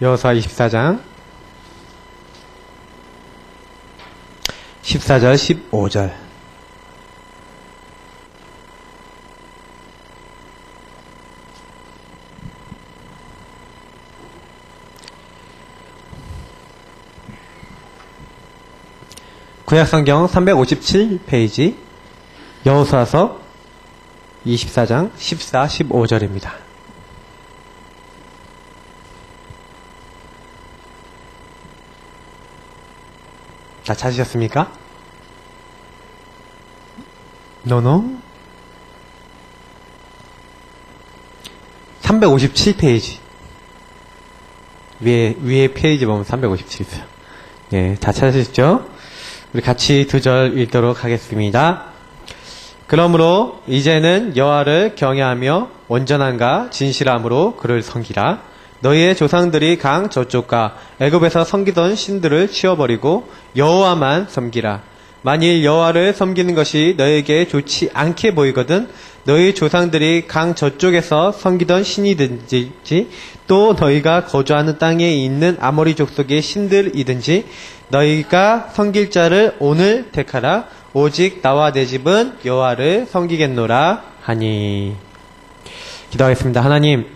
여호수아 24장 14절 15절. 구약성경 357페이지 여호수아서 24장 14, 15절입니다. 다 찾으셨습니까? 노노? 357페이지. 위에 페이지 보면 357 있어요. 예, 다 찾으셨죠? 우리 같이 두 절 읽도록 하겠습니다. 그러므로 이제는 여호와를 경외하며 온전함과 진실함으로 그를 섬기라. 너희의 조상들이 강 저쪽과 애굽에서 섬기던 신들을 치워버리고 여호와만 섬기라. 만일 여호와를 섬기는 것이 너희에게 좋지 않게 보이거든 너희 조상들이 강 저쪽에서 섬기던 신이든지 또 너희가 거주하는 땅에 있는 아모리 족속의 신들이든지 너희가 섬길 자를 오늘 택하라. 오직 나와 내 집은 여호와를 섬기겠노라 하니. 기도하겠습니다. 하나님,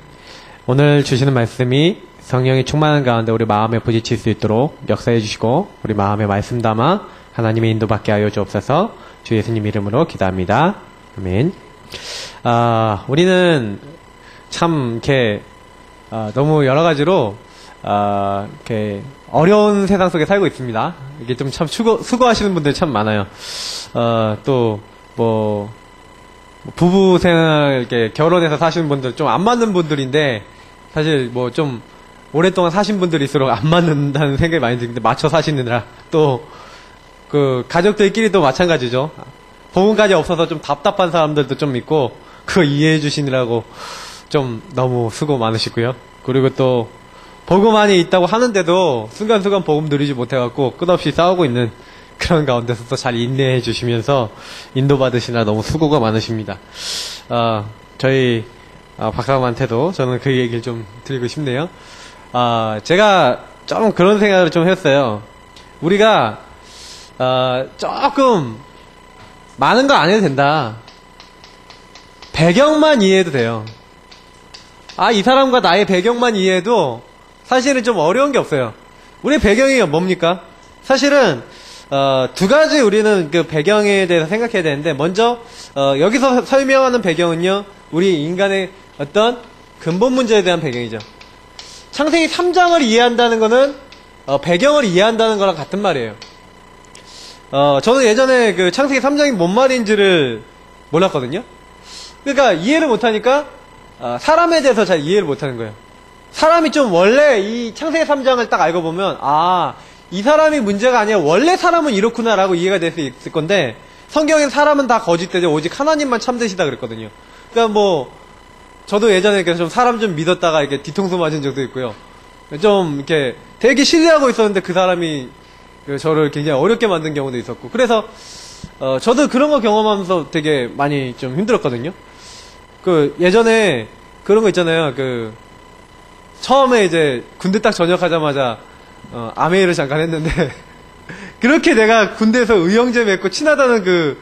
오늘 주시는 말씀이 성령이 충만한 가운데 우리 마음에 부딪힐 수 있도록 역사해 주시고 우리 마음에 말씀 담아 하나님의 인도받게 하여 주옵소서. 주 예수님 이름으로 기도합니다. 아멘. 우리는 참 이렇게 너무 여러 가지로 이렇게 어려운 세상 속에 살고 있습니다. 이게 좀 참 수고하시는 분들 참 많아요. 또 뭐 부부 생활 이렇게 결혼해서 사시는 분들 좀 안 맞는 분들인데 사실 뭐 좀 오랫동안 사신 분들일수록 안 맞는다는 생각이 많이 드는데 맞춰 사시느라 또 그 가족들끼리도 마찬가지죠. 복음까지 없어서 좀 답답한 사람들도 좀 있고 그거 이해해 주시느라고 좀 너무 수고 많으시고요. 그리고 또 복음 안에 있다고 하는데도 순간순간 복음 누리지 못해갖고 끝없이 싸우고 있는 그런 가운데서 또 잘 인내해 주시면서 인도받으시느라 너무 수고가 많으십니다. 저희 박사님한테도 저는 그 얘기를 좀 드리고 싶네요. 제가 좀 그런 생각을 좀 했어요. 우리가 조금 많은 거 안 해도 된다. 배경만 이해해도 돼요. 이 사람과 나의 배경만 이해해도 사실은 좀 어려운 게 없어요. 우리의 배경이 뭡니까? 사실은 두 가지 우리는 그 배경에 대해서 생각해야 되는데 먼저 여기서 설명하는 배경은요, 우리 인간의 어떤 근본 문제에 대한 배경이죠. 창세기 3장을 이해한다는 거는 배경을 이해한다는 거랑 같은 말이에요. 저는 예전에 그 창세기 3장이 뭔 말인지를 몰랐거든요. 그러니까 이해를 못하니까 사람에 대해서 잘 이해를 못하는 거예요. 사람이 좀 원래 이 창세기 3장을 딱 알고 보면 이 사람이 문제가 아니라 원래 사람은 이렇구나라고 이해가 될 수 있을 건데 성경엔 사람은 다 거짓되죠. 오직 하나님만 참되시다 그랬거든요. 그러니까 뭐 저도 예전에 좀 사람 좀 믿었다가 이렇게 뒤통수 맞은 적도 있고요. 좀 이렇게 되게 신뢰하고 있었는데 그 사람이 저를 굉장히 어렵게 만든 경우도 있었고 그래서 저도 그런 거 경험하면서 되게 많이 좀 힘들었거든요. 그 예전에 그런 거 있잖아요. 그 처음에 이제 군대 딱 전역하자마자 아메이를 잠깐 했는데 그렇게 내가 군대에서 의형제 맺고 친하다는 그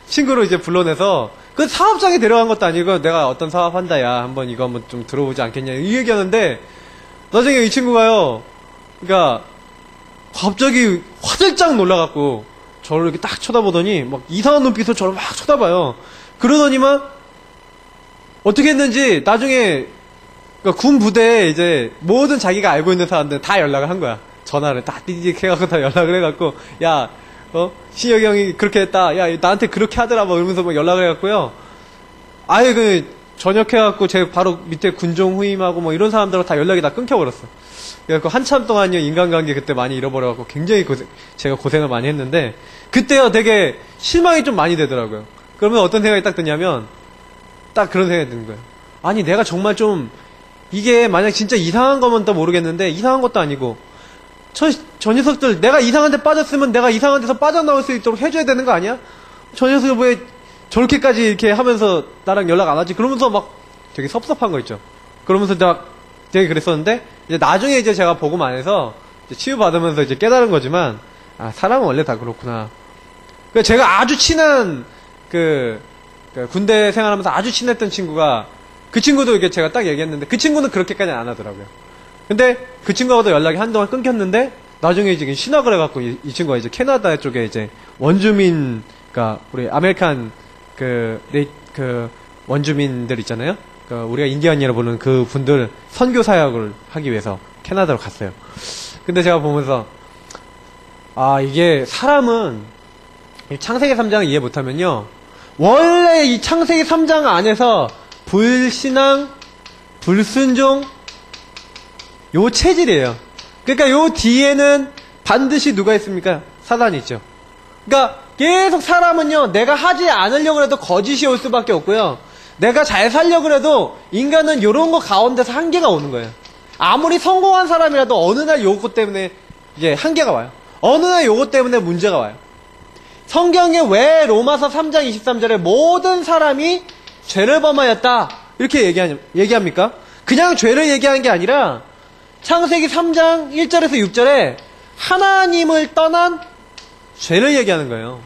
친구를 이제 불러내서 그 사업장에 데려간 것도 아니고 내가 어떤 사업 한다 야 한번 이거 한번 좀 들어보지 않겠냐 이 얘기하는데 나중에 이 친구가요, 그러니까 갑자기 화들짝 놀라갖고 저를 이렇게 딱 쳐다보더니 막 이상한 눈빛으로 저를 막 쳐다봐요. 그러더니만 어떻게 했는지 나중에 그러니까 군 부대에 이제 모든 자기가 알고 있는 사람들 다 연락을 한 거야. 전화를 다 띠디딕 해갖고 다 연락을 해갖고 야 신혁이 형이 그렇게 했다. 야 나한테 그렇게 하더라 뭐 이러면서 막 연락을 해갖고요. 아예 그 전역해갖고 제 바로 밑에 군종 후임하고 뭐 이런 사람들하고 다 연락이 다 끊겨버렸어. 그래갖고 한참 동안요 인간관계 그때 많이 잃어버려갖고 굉장히 제가 고생을 많이 했는데 그때요 되게 실망이 좀 많이 되더라고요. 그러면 어떤 생각이 딱 드냐면 딱 그런 생각이 드는 거예요. 아니 내가 정말 좀 이게 만약 진짜 이상한 거면 또 모르겠는데 이상한 것도 아니고 저 녀석들 내가 이상한 데 빠졌으면 내가 이상한 데서 빠져나올 수 있도록 해줘야 되는 거 아니야? 저 녀석이 왜 저렇게까지 이렇게 하면서 나랑 연락 안 하지? 그러면서 막 되게 섭섭한 거 있죠. 그러면서 내가 되게 그랬었는데 이제 나중에 이제 제가 복음 안에서 치유받으면서 이제 깨달은 거지만, 아, 사람은 원래 다 그렇구나. 제가 아주 친한, 군대 생활하면서 아주 친했던 친구가, 그 친구도 이렇게 제가 딱 얘기했는데, 그 친구는 그렇게까지는 안 하더라고요. 근데 그 친구하고도 연락이 한동안 끊겼는데, 나중에 이제 신학을 해갖고, 이 친구가 이제 캐나다 쪽에 이제 원주민, 그니까, 우리 아메리칸, 원주민들 있잖아요? 우리가 인디언이라고 부르는 그 분들 선교 사역을 하기 위해서 캐나다로 갔어요. 근데 제가 보면서, 아, 이게 사람은 창세기 3장을 이해 못하면요. 원래 이 창세기 3장 안에서 불신앙, 불순종, 요 체질이에요. 그러니까 요 뒤에는 반드시 누가 있습니까? 사단이 있죠. 그러니까 계속 사람은요, 내가 하지 않으려고 해도 거짓이 올 수밖에 없고요. 내가 잘 살려고 해도 인간은 요런 거 가운데서 한계가 오는 거예요. 아무리 성공한 사람이라도 어느 날 요것 때문에 이제 한계가 와요. 어느 날 요것 때문에 문제가 와요. 성경에 왜 로마서 3장 23절에 모든 사람이 죄를 범하였다 이렇게 얘기합니까? 그냥 죄를 얘기하는 게 아니라 창세기 3장 1절에서 6절에 하나님을 떠난 죄를 얘기하는 거예요.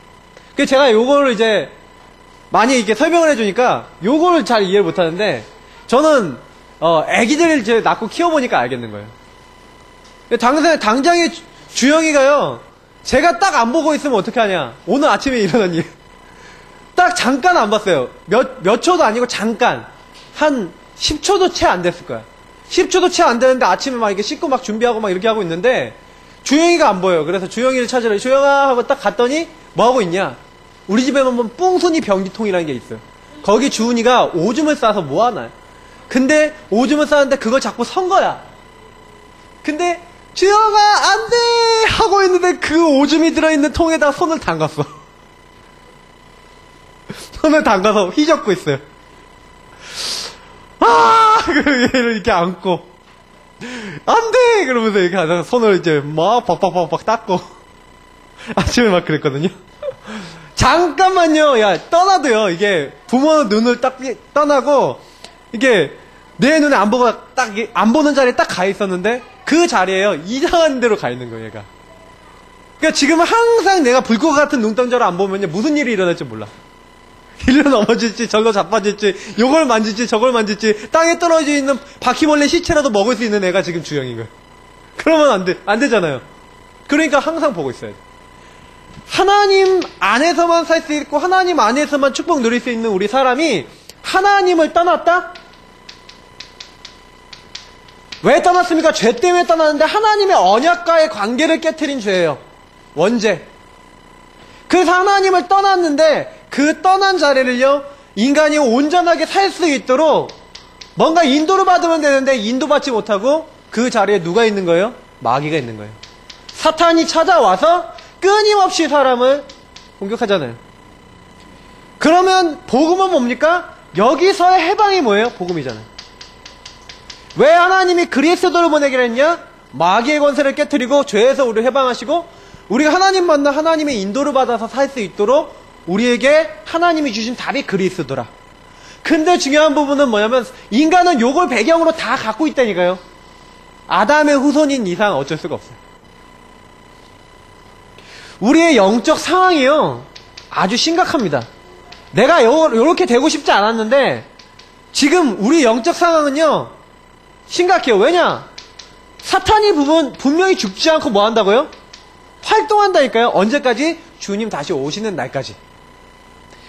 그래서 제가 요거를 이제 많이 이렇게 설명을 해주니까 요거를 잘 이해를 못하는데 저는 애기들을 이제 낳고 키워보니까 알겠는 거예요. 당장에 주영이가요, 제가 딱 안 보고 있으면 어떻게 하냐. 오늘 아침에 일어난 일. 딱 잠깐 안 봤어요. 몇 초도 아니고 잠깐. 한 10초도 채 안 됐을 거야. 10초도 채 안 되는데 아침에 막 이렇게 씻고 막 준비하고 막 이렇게 하고 있는데 주영이가 안 보여요. 그래서 주영이를 찾으러 주영아 하고 딱 갔더니 뭐 하고 있냐. 우리 집에 보면 뿡순이 변기통이라는 게 있어요. 거기 주은이가 오줌을 싸서 뭐 하나. 근데 오줌을 싸는데 그걸 자꾸 선 거야. 근데 주영아 안돼 하고 있는데 그 오줌이 들어있는 통에다 손을 담갔어. 손을 담가서 휘젓고 있어요. 아, 얘를 이렇게 안고 안돼 그러면서 이렇게 하다가 손을 이제 막 박박박박 닦고 아침에 막 그랬거든요. 잠깐만요. 야, 떠나도요. 이게 부모 눈을 딱 떠나고 이게 내 눈에 안 보고 딱 안 보는 자리에 딱 가 있었는데 그 자리에요. 이상한 데로 가 있는 거예요, 얘가. 그러니까 지금은 항상 내가 불꽃 같은 눈동자를 안 보면요. 무슨 일이 일어날지 몰라. 일로 넘어질지, 절로 자빠질지, 요걸 만질지, 저걸 만질지, 땅에 떨어져 있는 바퀴벌레 시체라도 먹을 수 있는 애가 지금 주영인 거예요. 그러면 안 되잖아요. 그러니까 항상 보고 있어야 돼. 하나님 안에서만 살 수 있고, 하나님 안에서만 축복 누릴 수 있는 우리 사람이 하나님을 떠났다? 왜 떠났습니까? 죄 때문에 떠났는데 하나님의 언약과의 관계를 깨트린 죄예요. 원죄. 그래서 하나님을 떠났는데 그 떠난 자리를요, 인간이 온전하게 살 수 있도록 뭔가 인도를 받으면 되는데 인도받지 못하고 그 자리에 누가 있는 거예요? 마귀가 있는 거예요. 사탄이 찾아와서 끊임없이 사람을 공격하잖아요. 그러면 복음은 뭡니까? 여기서의 해방이 뭐예요? 복음이잖아요. 왜 하나님이 그리스도를 보내기로 했냐? 마귀의 권세를 깨트리고 죄에서 우리를 해방하시고 우리가 하나님 만나 하나님의 인도를 받아서 살 수 있도록 우리에게 하나님이 주신 답이 그리스도라. 근데 중요한 부분은 뭐냐면 인간은 요걸 배경으로 다 갖고 있다니까요. 아담의 후손인 이상 어쩔 수가 없어요. 우리의 영적 상황이요, 아주 심각합니다. 내가 요렇게 되고 싶지 않았는데 지금 우리 영적 상황은요 심각해요. 왜냐? 사탄이 분명히 죽지 않고 뭐 한다고요? 활동한다니까요. 언제까지? 주님 다시 오시는 날까지.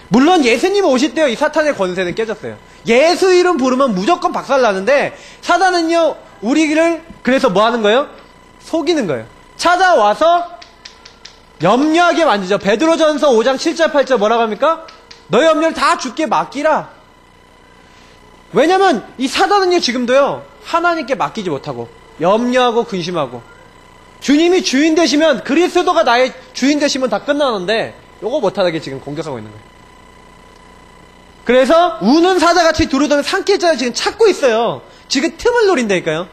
물론 예수님 오실 때요 이 사탄의 권세는 깨졌어요. 예수 이름 부르면 무조건 박살나는데 사단은요 우리를 그래서 뭐 하는 거예요? 속이는 거예요. 찾아와서 염려하게 만들죠. 베드로전서 5장 7절 8절 뭐라고 합니까? 너의 염려를 다 주께 맡기라. 왜냐면 이 사단은요 지금도요 하나님께 맡기지 못하고 염려하고 근심하고, 주님이 주인 되시면, 그리스도가 나의 주인 되시면 다 끝나는데 요거 못하게 지금 공격하고 있는 거예요. 그래서 우는 사자같이 두루다니는 산길자를 지금 찾고 있어요. 지금 틈을 노린다니까요.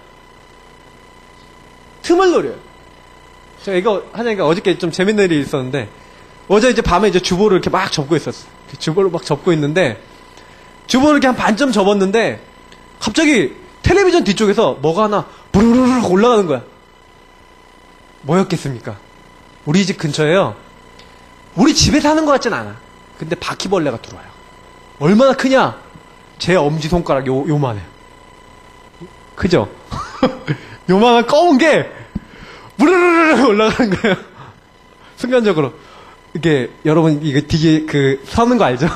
틈을 노려요. 제가 이거 하니까 어저께 좀 재밌는 일이 있었는데, 어제 이제 밤에 이제 주보를 이렇게 막 접고 있었어요. 주보를 막 접고 있는데 주보를 이렇게 한 반쯤 접었는데 갑자기 텔레비전 뒤쪽에서 뭐가 하나 부르르르 올라가는 거야. 뭐였겠습니까? 우리 집 근처에요. 우리 집에 사는 것 같진 않아. 근데 바퀴벌레가 들어와요. 얼마나 크냐? 제 엄지손가락 요만해. 크죠? 요만한 검은 게 부르르르 올라가는 거예요. 순간적으로. 이게 여러분 이거 되게 서는 거 알죠?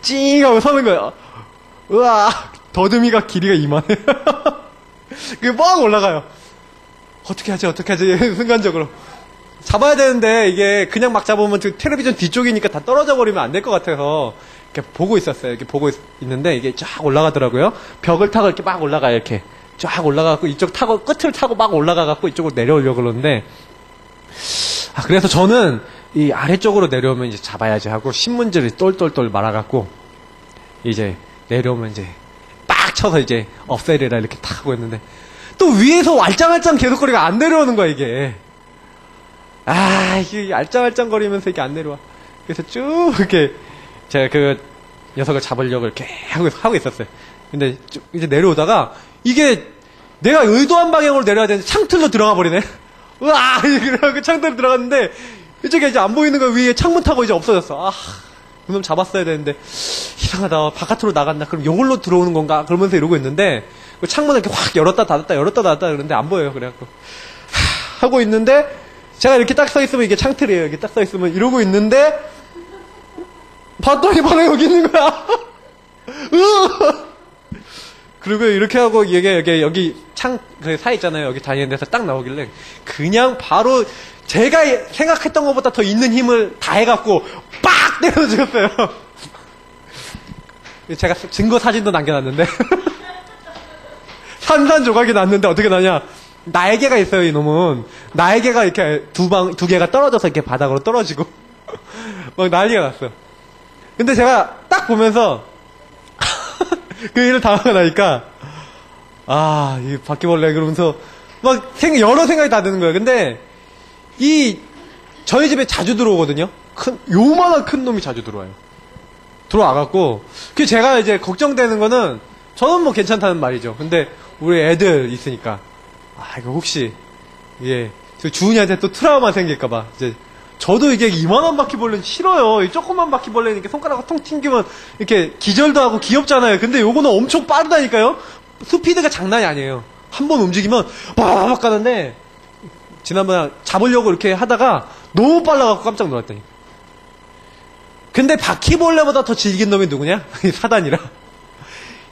찡 하고 서는 거예요. 우와, 더듬이가 길이가 이만해. 그게 뻥 올라가요. 어떻게 하지 순간적으로 잡아야 되는데 이게 그냥 막 잡으면 텔레비전 뒤쪽이니까 다 떨어져 버리면 안 될 것 같아서 이렇게 보고 있었어요. 이렇게 보고 있는데 이게 쫙 올라가더라고요. 벽을 타고 이렇게 막 올라가요. 이렇게 쫙 올라가고 이쪽 타고 끝을 타고 막 올라가갖고 이쪽으로 내려오려고 그러는데, 그래서 저는 이 아래쪽으로 내려오면 이제 잡아야지 하고 신문지를 똘똘똘 말아갖고 이제 내려오면 이제 빡 쳐서 이제 없애리라 이렇게 탁 하고 있는데, 또 위에서 왈짱왈짱 계속거리가 안 내려오는 거야 이게. 이게 알짱알짱거리면서 이게 안 내려와. 그래서 쭉 이렇게 제가 그 녀석을 잡으려고 이렇게 하고 있었어요. 근데 쭉 이제 내려오다가 이게 내가 의도한 방향으로 내려야 되는데 창틀로 들어가 버리네. 으아! 이렇게 창틀로 들어갔는데 이쪽에 이제 안 보이는 거 위에 창문 타고 이제 없어졌어. 그놈 잡았어야 되는데 이상하다. 바깥으로 나간다. 그럼 이걸로 들어오는 건가? 그러면서 이러고 있는데 그 창문을 이렇게 확 열었다 닫았다 그러는데 안 보여요. 그래갖고 하고 있는데 제가 이렇게 딱 서 있으면 이게 창틀이에요. 이렇게 딱 서 있으면 이러고 있는데 봤더니 바로 여기 있는 거야. 그리고 이렇게 하고 이게 여기 창 그 사이 있잖아요. 여기 다니는 데서 딱 나오길래 그냥 바로 제가 생각했던 것보다 더 있는 힘을 다 해갖고 빡 때려 죽였어요. 제가 증거 사진도 남겨놨는데 산산조각이 났는데 어떻게 나냐? 날개가 있어요. 이놈은 날개가 이렇게 두 개가 떨어져서 이렇게 바닥으로 떨어지고 막 난리가 났어요. 근데 제가 딱 보면서 그 일을 당하고 나니까 이 바퀴벌레 그러면서 막 여러 생각이 다 드는 거예요. 근데 저희 집에 자주 들어오거든요. 요만한 큰 놈이 자주 들어와요. 들어와갖고 제가 이제 걱정되는 거는 저는 뭐 괜찮다는 말이죠. 근데 우리 애들 있으니까 이거 혹시 주은이한테 또 트라우마 생길까봐 이제 저도 이게 이만한 바퀴벌레는 싫어요. 이 조그만 바퀴벌레는 이렇게 손가락을 통 튕기면 이렇게 기절도 하고 귀엽잖아요. 근데 요거는 엄청 빠르다니까요. 스피드가 장난이 아니에요. 한 번 움직이면 빠바박 가는데 지난번에 잡으려고 이렇게 하다가 너무 빨라갖고 깜짝 놀랐다니. 근데 바퀴벌레보다 더 질긴 놈이 누구냐? 사단이라.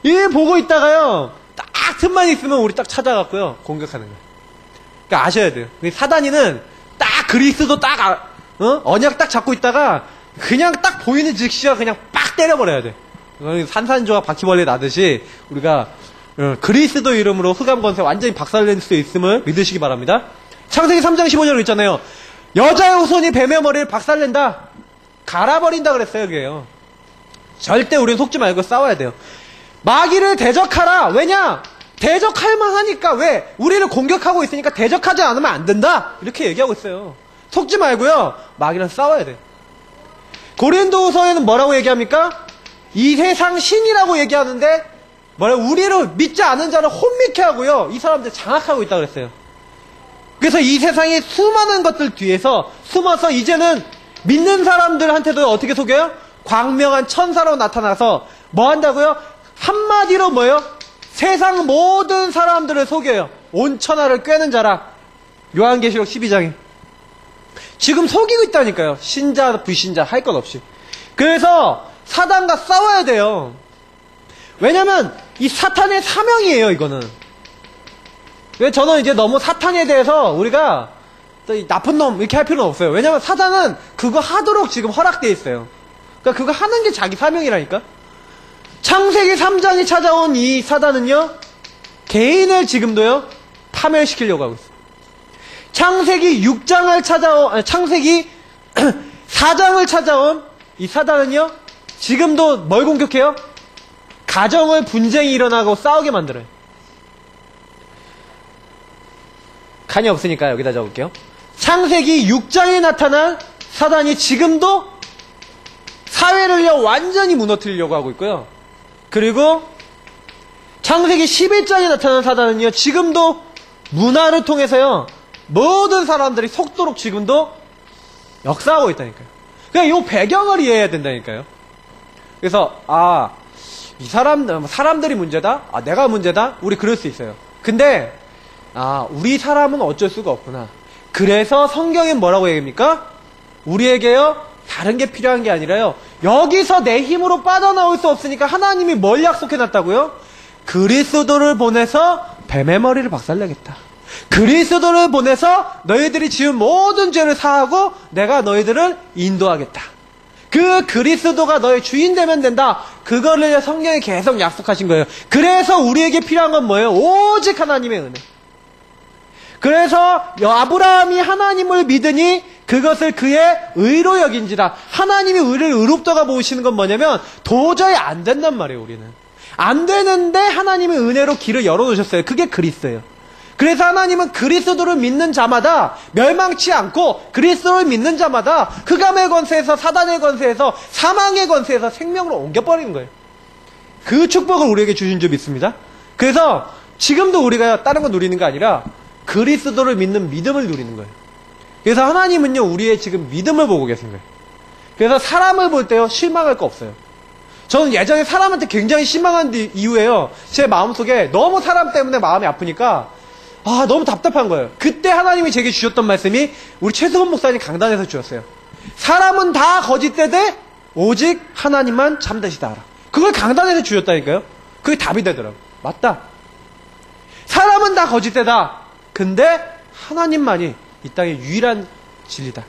이 보고 있다가요 딱 틈만 있으면 우리 딱 찾아갖고요 공격하는 거예요. 그러니까 아셔야 돼요. 사단이는 딱 그리스도 딱 언약 딱 잡고 있다가 그냥 딱 보이는 즉시가 그냥 빡 때려버려야 돼. 산산조각 바퀴벌레 나듯이 우리가 그리스도 이름으로 흑암권세 완전히 박살낼 수 있음을 믿으시기 바랍니다. 창세기 3장 15절 있잖아요. 여자의 후손이 뱀의 머리를 박살낸다. 갈아버린다 그랬어요. 그게요. 절대 우리는 속지 말고 싸워야 돼요. 마귀를 대적하라. 왜냐? 대적할 만하니까. 왜? 우리를 공격하고 있으니까 대적하지 않으면 안 된다. 이렇게 얘기하고 있어요. 속지 말고요. 마귀랑 싸워야 돼. 고린도후서에는 뭐라고 얘기합니까? 이 세상 신이라고 얘기하는데 우리를 믿지 않은 자를 혼미케 하고요. 이 사람들 장악하고 있다고 그랬어요. 그래서 이 세상의 수많은 것들 뒤에서 숨어서 이제는 믿는 사람들한테도 어떻게 속여요? 광명한 천사로 나타나서 뭐 한다고요? 한마디로 뭐예요? 세상 모든 사람들을 속여요. 온 천하를 꿰는 자라. 요한계시록 12장에. 지금 속이고 있다니까요. 신자, 불신자 할 것 없이. 그래서 사단과 싸워야 돼요. 왜냐면 이 사탄의 사명이에요. 이거는. 왜 저는 이제 너무 사탄에 대해서 우리가 나쁜 놈 이렇게 할 필요는 없어요. 왜냐면 사단은 그거 하도록 지금 허락되어 있어요. 그러니까 그거 하는 게 자기 사명이라니까. 창세기 3장이 찾아온 이 사단은요 개인을 지금도요 파멸시키려고 하고 있어요. 창세기 6장을 창세기 4장을 찾아온 이 사단은요 지금도 뭘 공격해요? 가정을 분쟁이 일어나고 싸우게 만들어요. 칸이 없으니까 여기다 적을게요. 창세기 6장에 나타난 사단이 지금도 사회를요 완전히 무너뜨리려고 하고 있고요. 그리고 창세기 11장에 나타난 사단은요, 지금도 문화를 통해서요, 모든 사람들이 속도록 지금도 역사하고 있다니까요. 그냥 이 배경을 이해해야 된다니까요. 그래서, 이 사람들이 문제다? 내가 문제다? 우리 그럴 수 있어요. 근데, 우리 사람은 어쩔 수가 없구나. 그래서 성경엔 뭐라고 얘기합니까? 우리에게요, 다른 게 필요한 게 아니라요, 여기서 내 힘으로 빠져나올 수 없으니까 하나님이 뭘 약속해놨다고요? 그리스도를 보내서 뱀의 머리를 박살내겠다. 그리스도를 보내서 너희들이 지은 모든 죄를 사하고 내가 너희들을 인도하겠다. 그 그리스도가 너의 주인 되면 된다. 그거를 성경에 계속 약속하신 거예요. 그래서 우리에게 필요한 건 뭐예요? 오직 하나님의 은혜. 그래서 아브라함이 하나님을 믿으니 그것을 그의 의로 여긴지라. 하나님이 우리를 의롭다가 보시는 건 뭐냐면 도저히 안 된단 말이에요. 우리는 안 되는데 하나님의 은혜로 길을 열어놓으셨어요. 그게 그리스도예요. 그래서 하나님은 그리스도를 믿는 자마다 멸망치 않고 그리스도를 믿는 자마다 흑암의 권세에서 사단의 권세에서 사망의 권세에서 생명으로 옮겨버리는 거예요. 그 축복을 우리에게 주신 줄 믿습니다. 그래서 지금도 우리가 다른 거 누리는 게 아니라 그리스도를 믿는 믿음을 누리는 거예요. 그래서 하나님은요, 우리의 지금 믿음을 보고 계신 거예요. 그래서 사람을 볼 때요, 실망할 거 없어요. 저는 예전에 사람한테 굉장히 실망한 이후에요, 제 마음속에 너무 사람 때문에 마음이 아프니까 너무 답답한 거예요. 그때 하나님이 제게 주셨던 말씀이 우리 최승원 목사님 강단에서 주셨어요. 사람은 다 거짓되되 오직 하나님만 참되시다 하라. 그걸 강단에서 주셨다니까요. 그게 답이 되더라고요. 맞다. 사람은 다 거짓되다. 근데 하나님만이 이 땅의 유일한 진리다.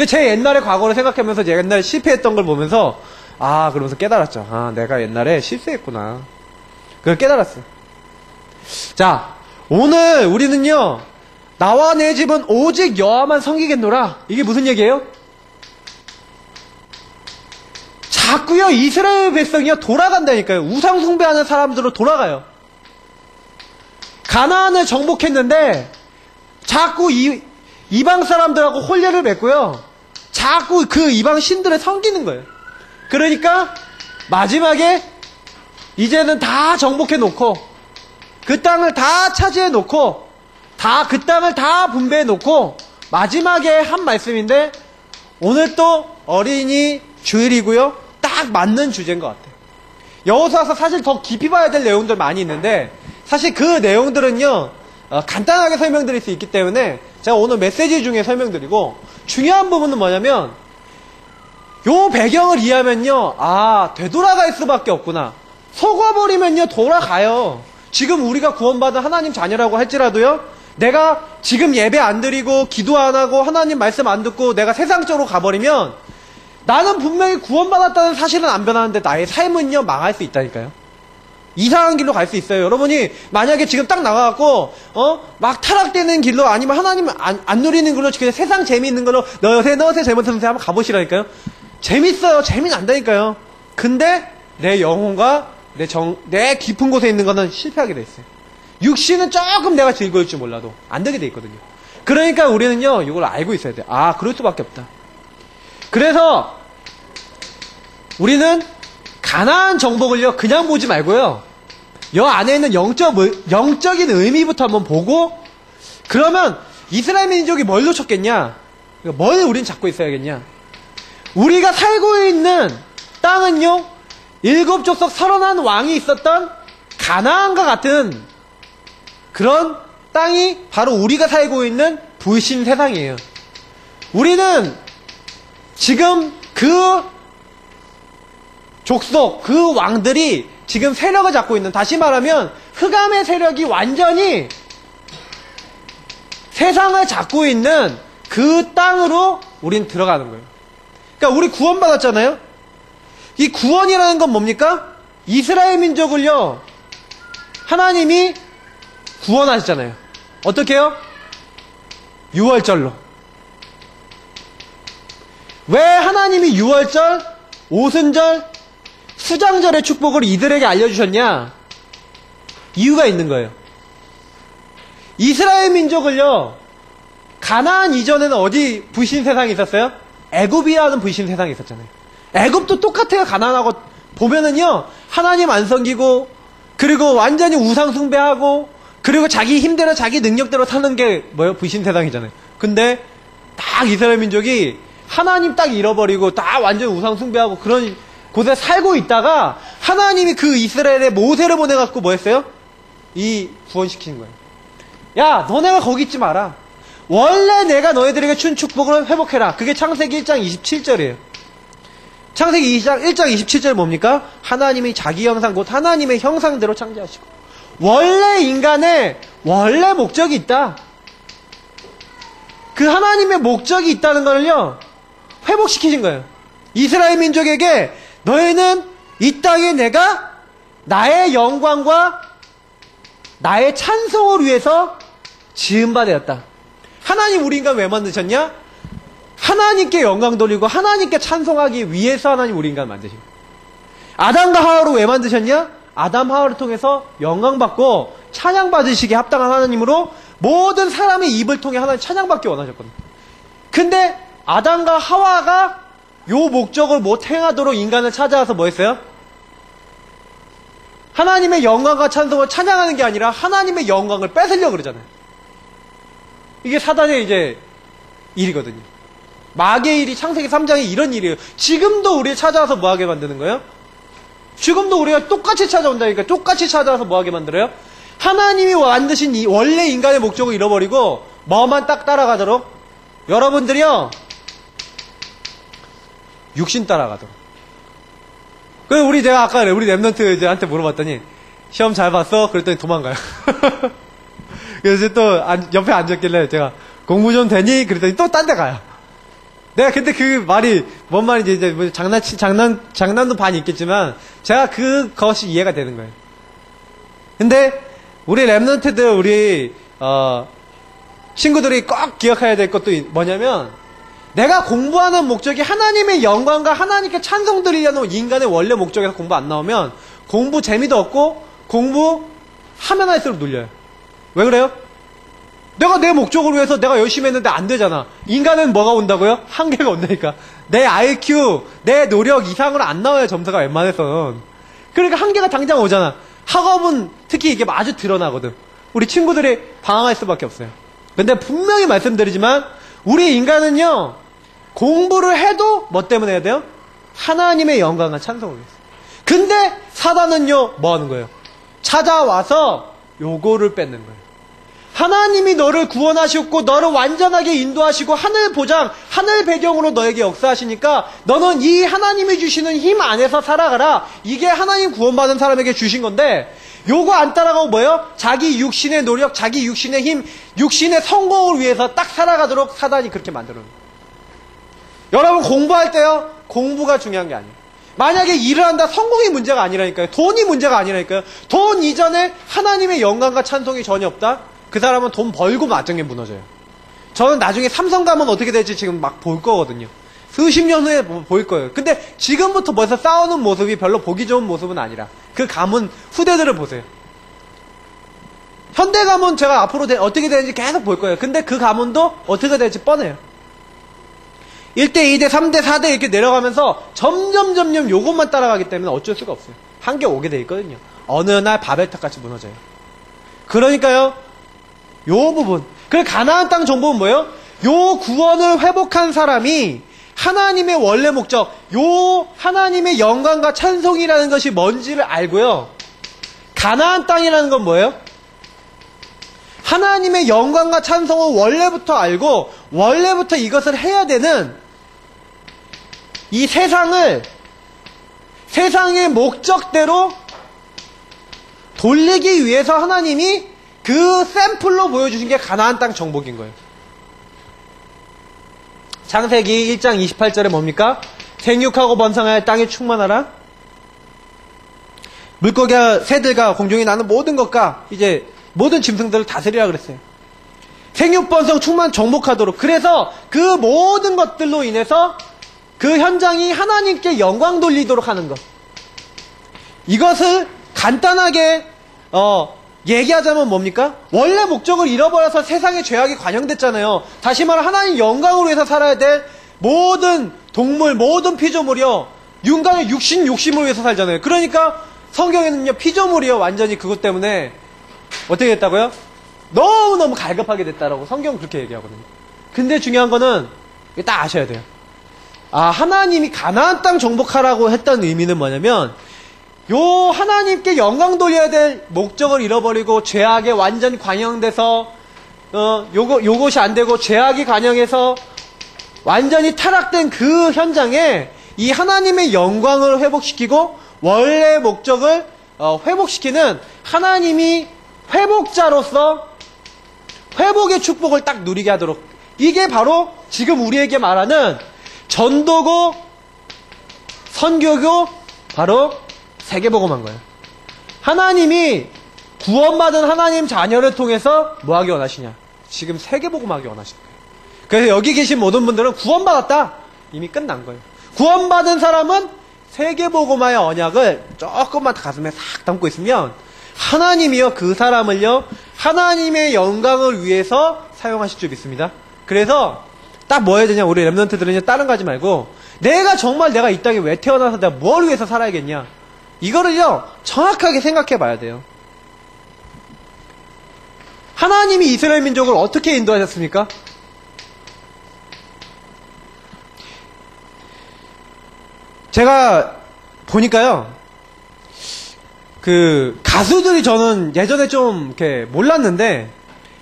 제 옛날의 과거를 생각하면서 제가 옛날에 실패했던 걸 보면서 그러면서 깨달았죠. 내가 옛날에 실수했구나. 그걸 깨달았어요. 자, 오늘 우리는요, 나와 내 집은 오직 여호와만 섬기겠노라. 이게 무슨 얘기예요? 자꾸요, 이스라엘 백성이요, 돌아간다니까요. 우상 숭배하는 사람들로 돌아가요. 가나안을 정복했는데 자꾸 이방 사람들하고 혼례를 맺고요, 자꾸 그 이방 신들을 섬기는 거예요. 그러니까 마지막에 이제는 다 정복해 놓고 그 땅을 다 차지해 놓고 그 땅을 다 분배해 놓고 마지막에 한 말씀인데, 오늘 또 어린이 주일이고요, 딱 맞는 주제인 것 같아요. 여호수아서 사실 더 깊이 봐야 될 내용들 많이 있는데 사실 그 내용들은요, 간단하게 설명드릴 수 있기 때문에 제가 오늘 메시지 중에 설명드리고, 중요한 부분은 뭐냐면 요 배경을 이해하면요, 되돌아갈 수밖에 없구나. 속아버리면요, 돌아가요. 지금 우리가 구원받은 하나님 자녀라고 할지라도요, 내가 지금 예배 안 드리고 기도 안 하고 하나님 말씀 안 듣고 내가 세상적으로 가버리면 나는 분명히 구원받았다는 사실은 안 변하는데 나의 삶은요, 망할 수 있다니까요. 이상한 길로 갈 수 있어요. 여러분이 만약에 지금 딱 나가갖고 막 타락되는 길로, 아니면 하나님 안 누리는 길로, 그냥 세상 재미있는 걸로 너세 잘못하면서 한번 가보시라니까요. 재밌어요. 재미난다니까요. 근데 내 영혼과 내 깊은 곳에 있는 거는 실패하게 돼 있어요. 육신은 조금 내가 즐거울지 몰라도 안 되게 돼 있거든요. 그러니까 우리는요, 이걸 알고 있어야 돼. 그럴 수밖에 없다. 그래서 우리는 가나안 정복을요, 그냥 보지 말고요, 여 안에 있는 영적인 의미부터 한번 보고, 그러면 이스라엘 민족이 뭘 놓쳤겠냐? 뭘 우린 잡고 있어야겠냐? 우리가 살고 있는 땅은요, 7족속 31 왕이 있었던 가나안과 같은 그런 땅이 바로 우리가 살고 있는 불신 세상이에요. 우리는 지금 그 족속, 그 왕들이 지금 세력을 잡고 있는, 다시 말하면 흑암의 세력이 완전히 세상을 잡고 있는 그 땅으로 우린 들어가는 거예요. 그러니까 우리 구원받았잖아요. 이 구원이라는 건 뭡니까? 이스라엘 민족을요, 하나님이 구원하셨잖아요. 어떻게 해요? 유월절로. 왜 하나님이 유월절, 오순절, 수장절의 축복을 이들에게 알려주셨냐? 이유가 있는 거예요. 이스라엘 민족을요, 가나안 이전에는 어디 불신 세상이 있었어요? 애굽이라는 불신 세상이 있었잖아요. 애굽도 똑같아요. 가나안하고 보면은요, 하나님 안 섬기고 그리고 완전히 우상 숭배하고, 그리고 자기 힘대로 자기 능력대로 사는 게 뭐예요? 불신 세상이잖아요. 근데 딱 이스라엘 민족이 하나님 딱 잃어버리고 딱 완전 우상 숭배하고 그런 곳에 살고 있다가 하나님이 그 이스라엘에 모세를 보내갖고 뭐 했어요? 구원시키는 거예요. 야, 너네가 거기 있지 마라. 원래 내가 너희들에게 준 축복을 회복해라. 그게 창세기 1장 27절이에요. 창세기 1장 27절 뭡니까? 하나님이 자기 형상, 곧 하나님의 형상대로 창조하시고, 원래 인간의 원래 목적이 있다. 그 하나님의 목적이 있다는 것을요, 회복시키신 거예요. 이스라엘 민족에게 너희는 이 땅에 내가 나의 영광과 나의 찬송을 위해서 지음바 되었다. 하나님 우리 인간 왜 만드셨냐? 하나님께 영광 돌리고 하나님께 찬송하기 위해서 하나님 우리 인간 만드신 거예요. 아담과 하와로 왜 만드셨냐? 아담 하와를 통해서 영광받고 찬양받으시기에 합당한 하나님으로 모든 사람의 입을 통해 하나님 찬양받기 원하셨거든요. 근데 아담과 하와가 요 목적을 못 행하도록 인간을 찾아와서 뭐 했어요? 하나님의 영광과 찬송을 찬양하는 게 아니라 하나님의 영광을 뺏으려고 그러잖아요. 이게 사단의 이제 일이거든요. 마귀의 일이 창세기 3장에 이런 일이에요. 지금도 우리를 찾아와서 뭐하게 만드는 거예요? 지금도 우리가 똑같이 찾아온다니까. 똑같이 찾아와서 뭐하게 만들어요? 하나님이 만드신 이 원래 인간의 목적을 잃어버리고 뭐만 딱 따라가도록, 여러분들이요 육신 따라가도록. 그래서 내가 아까 우리 랩런트한테 물어봤더니 시험 잘 봤어? 그랬더니 도망가요. 그래서 또 옆에 앉았길래 제가 공부 좀 되니? 그랬더니 또 딴 데 가요. 내가 근데 그 말이 뭔 말인지 이제 뭐 장난도 반이 있겠지만 제가 그것이 이해가 되는 거예요. 근데 우리 랩런트들, 우리 친구들이 꼭 기억해야 될 것도 뭐냐면, 내가 공부하는 목적이 하나님의 영광과 하나님께 찬송 드리려는 인간의 원래 목적에서 공부 안 나오면 공부 재미도 없고 공부하면 할수록 눌려요. 왜 그래요? 내가 내 목적을 위해서 내가 열심히 했는데 안 되잖아. 인간은 뭐가 온다고요? 한계가 온다니까. 내 IQ, 내 노력 이상으로 안 나와요, 점수가 웬만해선. 그러니까 한계가 당장 오잖아. 학업은 특히 이게 아주 드러나거든. 우리 친구들이 방황할 수밖에 없어요. 근데 분명히 말씀드리지만 우리 인간은요, 공부를 해도 뭐 때문에 해야 돼요? 하나님의 영광과 찬송을 위해서. 근데 사단은요, 뭐 하는 거예요? 찾아와서 요거를 뺏는 거예요. 하나님이 너를 구원하셨고 너를 완전하게 인도하시고 하늘 보장, 하늘 배경으로 너에게 역사하시니까 너는 이 하나님이 주시는 힘 안에서 살아가라. 이게 하나님 구원받은 사람에게 주신 건데, 요거 안 따라가고 뭐예요? 자기 육신의 노력, 자기 육신의 힘, 육신의 성공을 위해서 딱 살아가도록 사단이 그렇게 만들어요. 여러분 공부할 때요, 공부가 중요한 게 아니에요. 만약에 일을 한다, 성공이 문제가 아니라니까요. 돈이 문제가 아니라니까요. 돈 이전에 하나님의 영광과 찬송이 전혀 없다? 그 사람은 돈 벌고 마땅히 무너져요. 저는 나중에 삼성 가면 어떻게 될지 지금 막 볼 거거든요. 수십 년 후에 보일 거예요. 근데 지금부터 벌써 싸우는 모습이 별로 보기 좋은 모습은 아니라 그 가문 후대들을 보세요. 현대 가문 제가 앞으로 어떻게 되는지 계속 볼 거예요. 근데 그 가문도 어떻게 될지 뻔해요. 1대, 2대, 3대, 4대 이렇게 내려가면서 점점 요것만 따라가기 때문에 어쩔 수가 없어요. 한계 오게 돼 있거든요. 어느 날 바벨탑같이 무너져요. 그러니까요, 요 부분. 그 가나안 땅 정보는 뭐예요? 요 구원을 회복한 사람이 하나님의 원래 목적, 요 하나님의 영광과 찬송이라는 것이 뭔지를 알고요. 가나안 땅이라는 건 뭐예요? 하나님의 영광과 찬송을 원래부터 알고 원래부터 이것을 해야 되는 이 세상을 세상의 목적대로 돌리기 위해서 하나님이 그 샘플로 보여주신 게 가나안 땅 정복인 거예요. 창세기 1장 28절에 뭡니까? 생육하고 번성하여 땅에 충만하라. 물고기와 새들과 공중에 나는 모든 것과 이제 모든 짐승들을 다스리라 그랬어요. 생육, 번성, 충만, 정복하도록. 그래서 그 모든 것들로 인해서 그 현장이 하나님께 영광 돌리도록 하는 것. 이것을 간단하게 얘기하자면 뭡니까? 원래 목적을 잃어버려서 세상에 죄악이 관영됐잖아요. 다시 말해 하나님 영광으로 해서 살아야 될 모든 동물, 모든 피조물이요, 인간의 욕심을 위해서 살잖아요. 그러니까 성경에는요, 피조물이요, 완전히 그것 때문에 어떻게 됐다고요? 너무너무 갈급하게 됐다라고 성경은 그렇게 얘기하거든요. 근데 중요한 거는 딱 아셔야 돼요. 하나님이 가나안 땅 정복하라고 했던 의미는 뭐냐면, 요 하나님께 영광 돌려야 될 목적을 잃어버리고 죄악에 완전히 관영돼서 요것이 안 되고 죄악이 관영해서 완전히 타락된 그 현장에 이 하나님의 영광을 회복시키고 원래 목적을 회복시키는 하나님이 회복자로서 회복의 축복을 딱 누리게 하도록, 이게 바로 지금 우리에게 말하는 전도고 선교고 바로 세계복음한 거예요. 하나님이 구원받은 하나님 자녀를 통해서 뭐 하기 원하시냐? 지금 세계복음하기 원하시는 거예요. 그래서 여기 계신 모든 분들은 구원받았다. 이미 끝난 거예요. 구원받은 사람은 세계복음화의 언약을 조금만 가슴에 싹 담고 있으면 하나님이요, 그 사람을요, 하나님의 영광을 위해서 사용하실 줄 믿습니다. 그래서 딱 뭐 해야 되냐, 우리 랩런트들은요, 다른 거 하지 말고 내가 정말 내가 이 땅에 왜 태어나서 내가 뭘 위해서 살아야겠냐, 이거를요 정확하게 생각해 봐야 돼요. 하나님이 이스라엘 민족을 어떻게 인도하셨습니까? 제가 보니까요, 그 가수들이 저는 예전에 좀 이렇게 몰랐는데,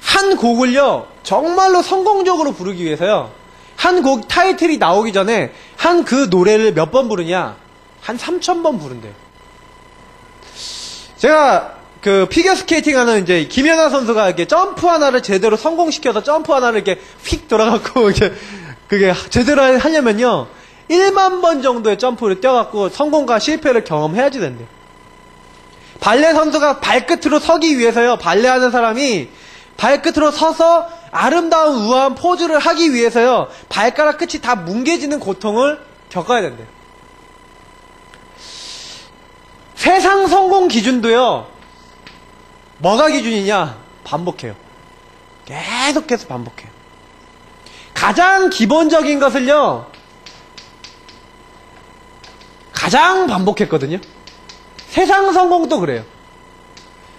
한 곡을요 정말로 성공적으로 부르기 위해서요, 한 곡 타이틀이 나오기 전에 한 그 노래를 몇 번 부르냐, 한 3,000번 부른대요. 제가 그 피겨스케이팅 하는 이제 김연아 선수가 이렇게 점프 하나를 제대로 성공시켜서 점프 하나를 이렇게 휙 돌아갖고 이렇게 그게 제대로 하려면요 1만 번 정도의 점프를 뛰어갖고 성공과 실패를 경험해야지 된대요. 발레 선수가 발끝으로 서기 위해서요, 발레하는 사람이 발끝으로 서서 아름다운 우아한 포즈를 하기 위해서요, 발가락 끝이 다 뭉개지는 고통을 겪어야 된대요. 세상 성공 기준도요, 뭐가 기준이냐? 반복해요. 계속해서 반복해요. 가장 기본적인 것을요, 가장 반복했거든요. 세상 성공도 그래요.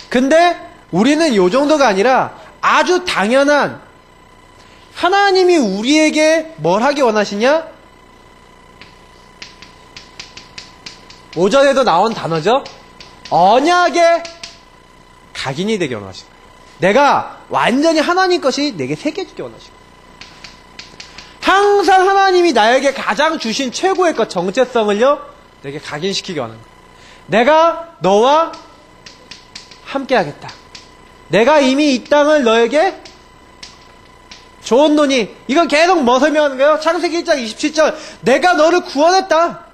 근데 우리는 요 정도가 아니라 아주 당연한, 하나님이 우리에게 뭘 하기 원하시냐? 오전에도 나온 단어죠? 언약의 각인이 되게 원하시는 거예요. 내가 완전히 하나님 것이 내게 새겨지게 원하시는 거예요. 항상 하나님이 나에게 가장 주신 최고의 것, 정체성을요, 내게 각인시키게 원하는 거예요. 내가 너와 함께 하겠다. 내가 이미 이 땅을 너에게 좋은 논이, 이건 계속 뭐 설명하는 거예요? 창세기 1장 27절. 내가 너를 구원했다.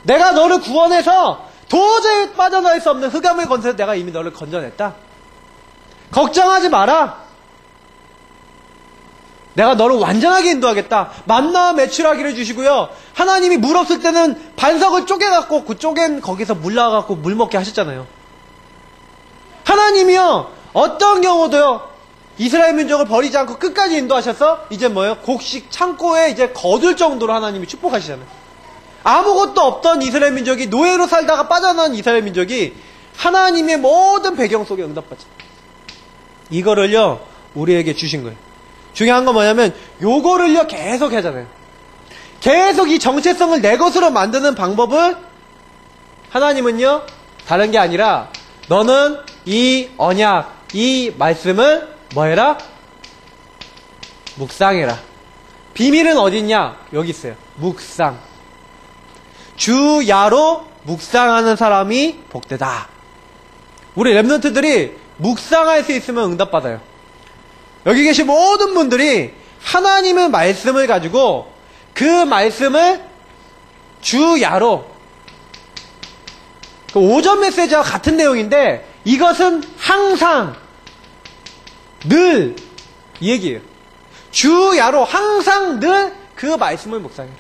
내가 너를 구원해서 도저히 빠져나올 수 없는 흑암의 권세에서 내가 이미 너를 건져냈다. 걱정하지 마라. 내가 너를 완전하게 인도하겠다. 만나와 메추라기를 주시고요, 하나님이 물 없을 때는 반석을 쪼개갖고 그 쪼갠 거기서 물 나와갖고 물 먹게 하셨잖아요. 하나님이요 어떤 경우도요 이스라엘 민족을 버리지 않고 끝까지 인도하셔서 이제 뭐예요? 곡식 창고에 이제 거둘 정도로 하나님이 축복하시잖아요. 아무것도 없던 이스라엘 민족이, 노예로 살다가 빠져나온 이스라엘 민족이 하나님의 모든 배경 속에 응답받죠. 이거를요 우리에게 주신 거예요. 중요한 건 뭐냐면 요거를요 계속 하잖아요. 계속 이 정체성을 내 것으로 만드는 방법을 하나님은요 다른 게 아니라, 너는 이 언약, 이 말씀을 뭐해라? 묵상해라. 비밀은 어디 있냐? 여기 있어요. 묵상. 주야로 묵상하는 사람이 복되다. 우리 랩런트들이 묵상할 수 있으면 응답받아요. 여기 계신 모든 분들이 하나님의 말씀을 가지고 그 말씀을 주야로, 그 오전 메시지와 같은 내용인데 이것은 항상 늘 이 얘기예요. 주야로 항상 늘 그 말씀을 묵상해라.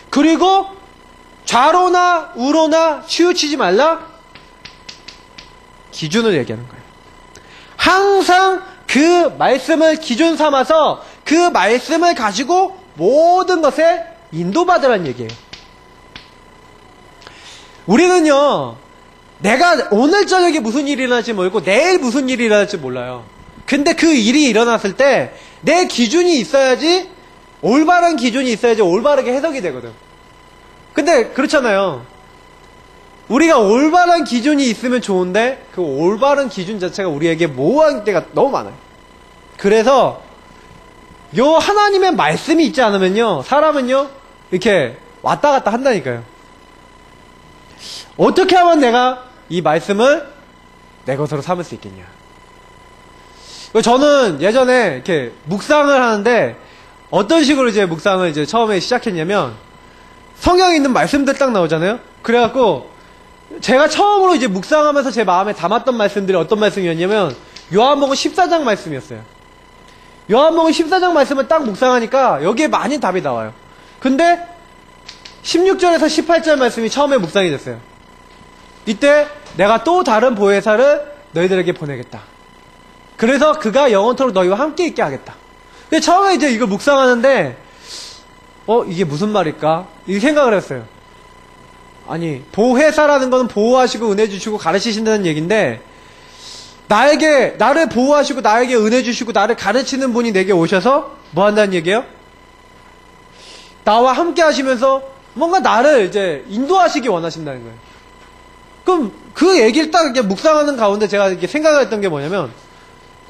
그리고 좌로나 우로나 치우치지 말라. 기준을 얘기하는 거예요. 항상 그 말씀을 기준 삼아서 그 말씀을 가지고 모든 것에 인도받으라는 얘기예요. 우리는요, 내가 오늘 저녁에 무슨 일이 일어날지 모르고 내일 무슨 일이 일어날지 몰라요. 근데 그 일이 일어났을 때 내 기준이 있어야지, 올바른 기준이 있어야지 올바르게 해석이 되거든. 근데 그렇잖아요. 우리가 올바른 기준이 있으면 좋은데 그 올바른 기준 자체가 우리에게 모호한 때가 너무 많아요. 그래서 요 하나님의 말씀이 있지 않으면요, 사람은요 이렇게 왔다 갔다 한다니까요. 어떻게 하면 내가 이 말씀을 내 것으로 삼을 수 있겠냐. 저는 예전에 이렇게 묵상을 하는데 어떤 식으로 이제 묵상을 이제 처음에 시작했냐면, 성경에 있는 말씀들 딱 나오잖아요. 그래갖고 제가 처음으로 이제 묵상하면서 제 마음에 담았던 말씀들이 어떤 말씀이었냐면 요한복음 14장 말씀이었어요. 요한복음 14장 말씀을 딱 묵상하니까 여기에 많이 답이 나와요. 근데 16절에서 18절 말씀이 처음에 묵상이 됐어요. 이때 내가 또 다른 보혜사를 너희들에게 보내겠다. 그래서 그가 영원토록 너희와 함께 있게 하겠다. 근데 처음에 이제 이걸 묵상하는데 이게 무슨 말일까? 이 생각을 했어요. 아니, 보혜사라는 거는 보호하시고 은혜 주시고 가르치신다는 얘기인데, 나를 보호하시고 나에게 은혜 주시고 나를 가르치는 분이 내게 오셔서 뭐 한다는 얘기예요? 나와 함께 하시면서 뭔가 나를 이제 인도하시기 원하신다는 거예요. 그럼 그 얘기를 딱 이렇게 묵상하는 가운데 제가 이렇게 생각했던 게 뭐냐면,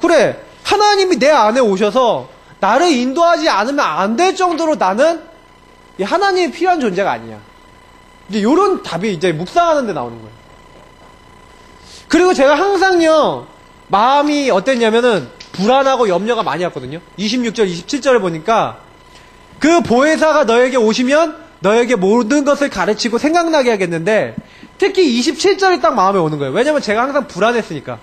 그래, 하나님이 내 안에 오셔서 나를 인도하지 않으면 안 될 정도로 나는 이 하나님이 필요한 존재가 아니야. 이제 요런 답이 이제 묵상하는 데 나오는 거예요. 그리고 제가 항상요, 마음이 어땠냐면은 불안하고 염려가 많이 왔거든요. 26절, 27절을 보니까 그 보혜사가 너에게 오시면 너에게 모든 것을 가르치고 생각나게 하겠는데, 특히 27절이 딱 마음에 오는 거예요. 왜냐면 제가 항상 불안했으니까.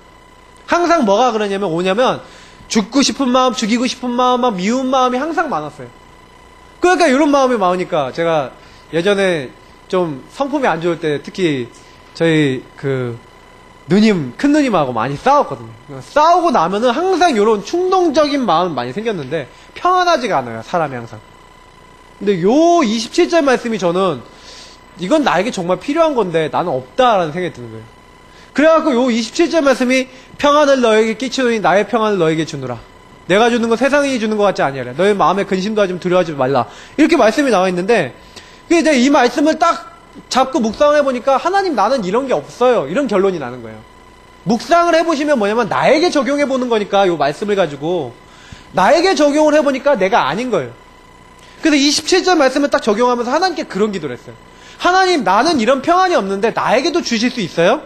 항상 뭐가 오냐면 죽고 싶은 마음, 죽이고 싶은 마음, 막 미운 마음이 항상 많았어요. 그러니까 이런 마음이 많으니까 제가 예전에 좀 성품이 안 좋을 때 특히 저희 그 큰 누님하고 많이 싸웠거든요. 싸우고 나면은 항상 이런 충동적인 마음이 많이 생겼는데 평안하지가 않아요, 사람이 항상. 근데 요 27절 말씀이 저는 이건 나에게 정말 필요한 건데 나는 없다라는 생각이 드는 거예요. 그래갖고 요 27절 말씀이 평안을 너에게 끼치노니 나의 평안을 너에게 주노라. 내가 주는 건 세상이 주는 것 같지 아니하라. 너의 마음에 근심도 하지 두려워하지 말라. 이렇게 말씀이 나와 있는데, 이제 이 말씀을 딱 잡고 묵상을 해보니까 하나님 나는 이런 게 없어요. 이런 결론이 나는 거예요. 묵상을 해보시면 뭐냐면 나에게 적용해보는 거니까 요 말씀을 가지고 나에게 적용을 해보니까 내가 아닌 거예요. 그래서 27절 말씀을 딱 적용하면서 하나님께 그런 기도를 했어요. 하나님, 나는 이런 평안이 없는데 나에게도 주실 수 있어요?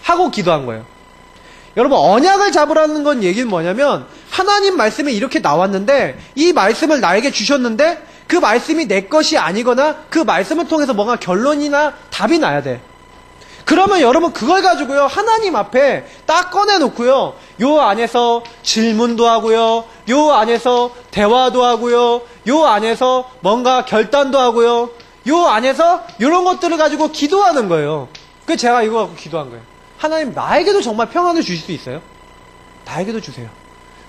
하고 기도한 거예요. 여러분, 언약을 잡으라는 건 얘기는 뭐냐면 하나님 말씀이 이렇게 나왔는데 이 말씀을 나에게 주셨는데 그 말씀이 내 것이 아니거나 그 말씀을 통해서 뭔가 결론이나 답이 나야 돼. 그러면 여러분 그걸 가지고요, 하나님 앞에 딱 꺼내놓고요, 요 안에서 질문도 하고요, 요 안에서 대화도 하고요, 요 안에서 뭔가 결단도 하고요, 요 안에서 이런 것들을 가지고 기도하는 거예요. 그래서 제가 이거 갖고 기도한 거예요. 하나님, 나에게도 정말 평안을 주실 수 있어요? 나에게도 주세요.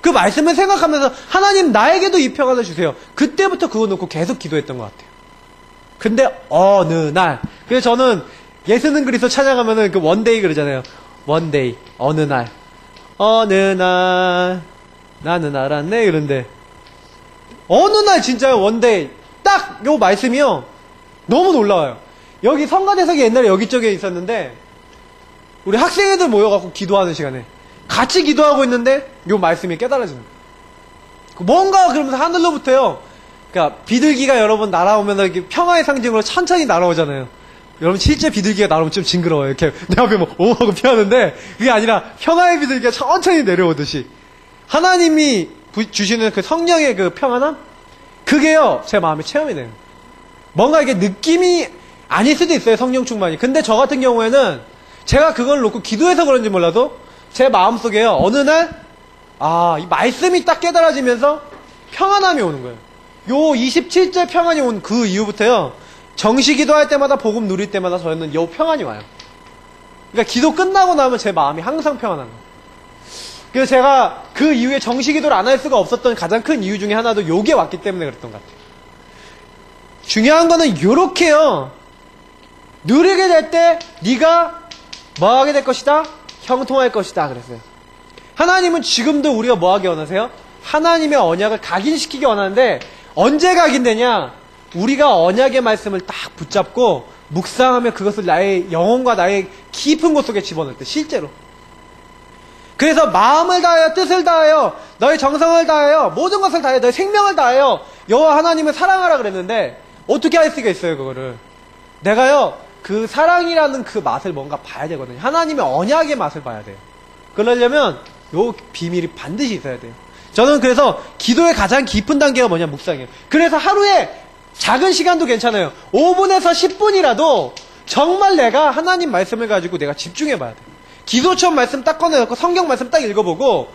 그 말씀을 생각하면서 하나님, 나에게도 이 평안을 주세요. 그때부터 그거 놓고 계속 기도했던 것 같아요. 근데 어느 날, 그래서 저는 예수는 그리스도 찬양하면은 그 원데이 그러잖아요. 원데이, 어느 날 나는 알았네 이런데, 어느 날 진짜 원데이 딱 요 말씀이요 너무 놀라워요. 여기 성가대석이 옛날에 여기 쪽에 있었는데 우리 학생애들 모여갖고 기도하는 시간에 같이 기도하고 있는데 요 말씀이 깨달아지는 거예요. 뭔가 그러면서 하늘로부터요, 그러니까 비둘기가 여러분 날아오면 이렇게 평화의 상징으로 천천히 날아오잖아요. 여러분 실제 비둘기가 날아오면 좀 징그러워요. 이렇게 내 앞에 뭐 오 하고 피하는데 그게 아니라 평화의 비둘기가 천천히 내려오듯이 하나님이 주시는 그 성령의 그 평안함, 그게요 제 마음에 체험이 돼요. 뭔가 이게 느낌이 아닐 수도 있어요, 성령 충만이. 근데 저 같은 경우에는 제가 그걸 놓고 기도해서 그런지 몰라도 제 마음속에요, 어느 날 이 말씀이 딱 깨달아지면서 평안함이 오는 거예요. 요 27절 평안이 온 그 이후부터요, 정시 기도할 때마다 복음 누릴 때마다 저는 요 평안이 와요. 그러니까 기도 끝나고 나면 제 마음이 항상 평안한 거예요. 그래서 제가 그 이후에 정시 기도를 안 할 수가 없었던 가장 큰 이유 중에 하나도 요게 왔기 때문에 그랬던 것 같아요. 중요한 거는 요렇게요, 누리게 될 때 네가 뭐 하게 될 것이다? 형통할 것이다 그랬어요. 하나님은 지금도 우리가 뭐 하기 원하세요? 하나님의 언약을 각인시키기 원하는데 언제 각인되냐? 우리가 언약의 말씀을 딱 붙잡고 묵상하며 그것을 나의 영혼과 나의 깊은 곳 속에 집어넣을 때 실제로. 그래서 마음을 다하여 뜻을 다하여 너의 정성을 다하여 모든 것을 다하여 너의 생명을 다하여 여호와 하나님을 사랑하라 그랬는데 어떻게 할 수가 있어요 그거를? 내가요 그 사랑이라는 그 맛을 뭔가 봐야 되거든요. 하나님의 언약의 맛을 봐야 돼요. 그러려면 요 비밀이 반드시 있어야 돼요. 저는 그래서 기도의 가장 깊은 단계가 뭐냐? 묵상이에요. 그래서 하루에 작은 시간도 괜찮아요. 5분에서 10분이라도 정말 내가 하나님 말씀을 가지고 내가 집중해 봐야 돼요. 기도처럼 말씀 딱 꺼내놓고 성경 말씀 딱 읽어보고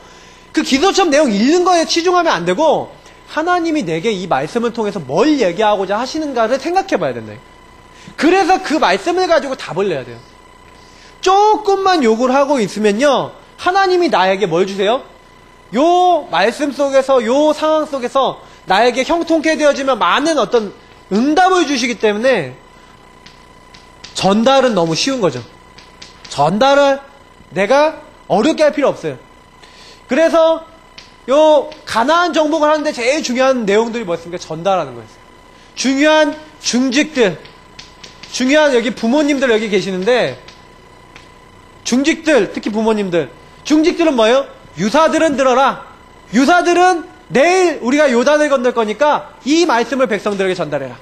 그 기도처럼 내용 읽는 거에 치중하면 안 되고 하나님이 내게 이 말씀을 통해서 뭘 얘기하고자 하시는가를 생각해 봐야 된다. 그래서 그 말씀을 가지고 답을 내야 돼요. 조금만 욕을 하고 있으면요 하나님이 나에게 뭘 주세요? 요 말씀 속에서 요 상황 속에서 나에게 형통케 되어지면 많은 어떤 응답을 주시기 때문에 전달은 너무 쉬운 거죠. 전달을 내가 어렵게 할 필요 없어요. 그래서 요 가나안 정복을 하는데 제일 중요한 내용들이 뭐였습니까? 전달하는 거였어요. 중요한 중직들, 중요한 여기 부모님들 여기 계시는데 중직들, 특히 부모님들, 중직들은 뭐예요? 유사들은 들어라. 유사들은 내일 우리가 요단을 건널 거니까 이 말씀을 백성들에게 전달해라.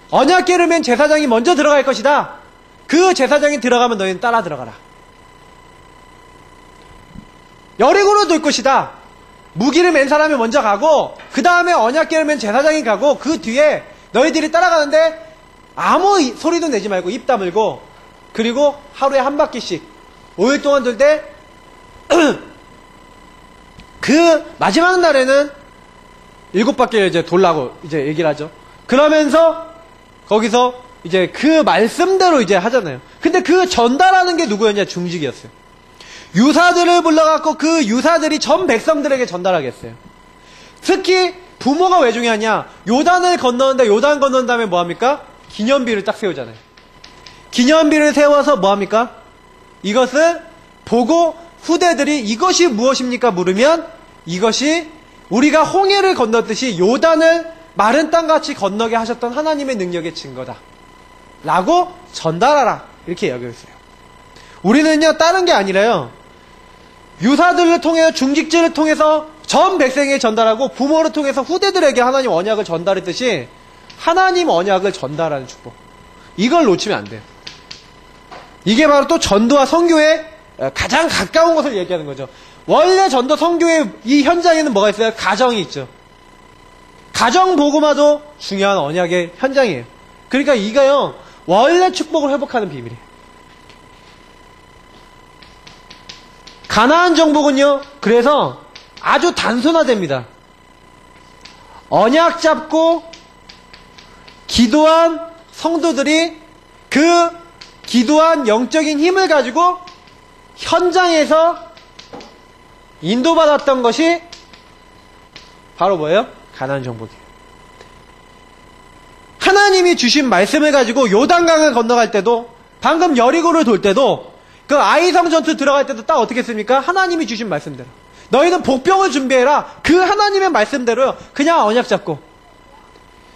언약 깨르면 제사장이 먼저 들어갈 것이다. 그 제사장이 들어가면 너희는 따라 들어가라. 여리고로 돌 것이다. 무기를 맨 사람이 먼저 가고 그 다음에 언약 깨르면 제사장이 가고 그 뒤에 너희들이 따라가는데 아무 소리도 내지 말고 입 다물고 그리고 하루에 한 바퀴씩 5일 동안 돌 때 그 마지막 날에는 7바퀴를 이제 돌라고 이제 얘기를 하죠. 그러면서 거기서 이제 그 말씀대로 이제 하잖아요. 근데 그 전달하는 게 누구였냐? 중직이었어요. 유사들을 불러갖고 그 유사들이 전 백성들에게 전달하겠어요. 특히 부모가 왜 중요하냐? 요단을 건너는데 요단 건넌 다음에 뭐합니까? 기념비를 딱 세우잖아요. 기념비를 세워서 뭐합니까? 이것을 보고 후대들이 이것이 무엇입니까? 물으면 이것이 우리가 홍해를 건넜듯이 요단을 마른 땅같이 건너게 하셨던 하나님의 능력의 증거다 라고 전달하라 이렇게 여겨있어요. 우리는요 다른 게 아니라요 유사들을 통해 중직자를 통해서 전 백성에게 전달하고 부모를 통해서 후대들에게 하나님 언약을 전달했듯이 하나님 언약을 전달하는 축복, 이걸 놓치면 안 돼요. 이게 바로 또 전도와 선교의 가장 가까운 것을 얘기하는 거죠. 원래 전도 선교의 이 현장에는 뭐가 있어요? 가정이 있죠. 가정 복음화도 중요한 언약의 현장이에요. 그러니까 이가요 원래 축복을 회복하는 비밀이에요. 가나안 정복은요 그래서 아주 단순화됩니다. 언약 잡고 기도한 성도들이 그 기도한 영적인 힘을 가지고 현장에서 인도받았던 것이 바로 뭐예요? 가나안 정복이에요. 하나님이 주신 말씀을 가지고 요단강을 건너갈 때도 방금 여리고를 돌 때도 그 아이성 전투 들어갈 때도 딱 어떻게 했습니까? 하나님이 주신 말씀대로 너희는 복병을 준비해라. 그 하나님의 말씀대로요. 그냥 언약 잡고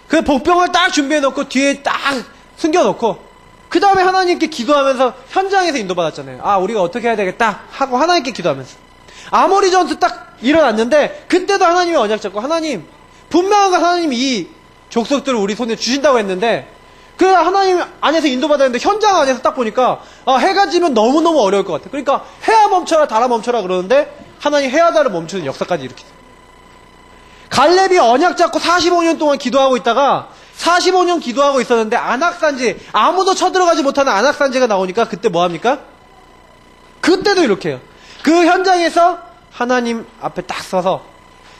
그 복병을 딱 준비해놓고 뒤에 딱 숨겨놓고 그 다음에 하나님께 기도하면서 현장에서 인도받았잖아요. 아 우리가 어떻게 해야 되겠다 하고 하나님께 기도하면서 아모리 전투 딱 일어났는데 그때도 하나님이 언약 잡고 하나님 분명한 거 하나님이 이 족속들을 우리 손에 주신다고 했는데 그 하나님 안에서 인도받았는데 현장 안에서 딱 보니까 해가 지면 너무너무 어려울 것 같아. 그러니까 해야 멈춰라 달아 멈춰라 그러는데 하나님 해야 달을 멈추는 역사까지 일으키세요. 갈렙이 언약 잡고 45년 동안 기도하고 있다가 45년 기도하고 있었는데 안악산지 아무도 쳐들어가지 못하는 안악산지가 나오니까 그때 뭐합니까? 그때도 이렇게 해요. 그 현장에서 하나님 앞에 딱 서서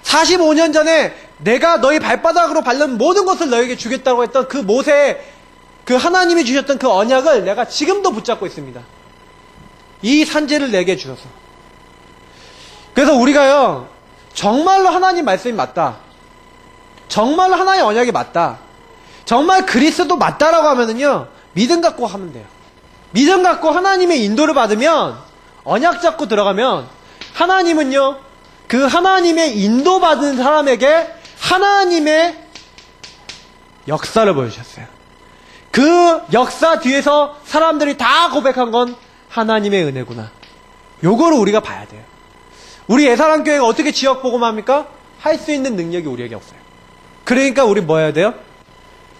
45년 전에 내가 너희 발바닥으로 밟는 모든 것을 너에게 주겠다고 했던 그 모세의 그 하나님이 주셨던 그 언약을 내가 지금도 붙잡고 있습니다. 이 산지를 내게 주셔서. 그래서 우리가요 정말로 하나님 말씀이 맞다, 정말로 하나님의 언약이 맞다, 정말 그리스도 맞다라고 하면은요 믿음 갖고 하면 돼요. 믿음 갖고 하나님의 인도를 받으면, 언약 잡고 들어가면, 하나님은요, 그 하나님의 인도받은 사람에게 하나님의 역사를 보여주셨어요. 그 역사 뒤에서 사람들이 다 고백한 건 하나님의 은혜구나. 요거를 우리가 봐야 돼요. 우리 예사랑교회가 어떻게 지역 복음합니까? 할 수 있는 능력이 우리에게 없어요. 그러니까 우리 뭐 해야 돼요?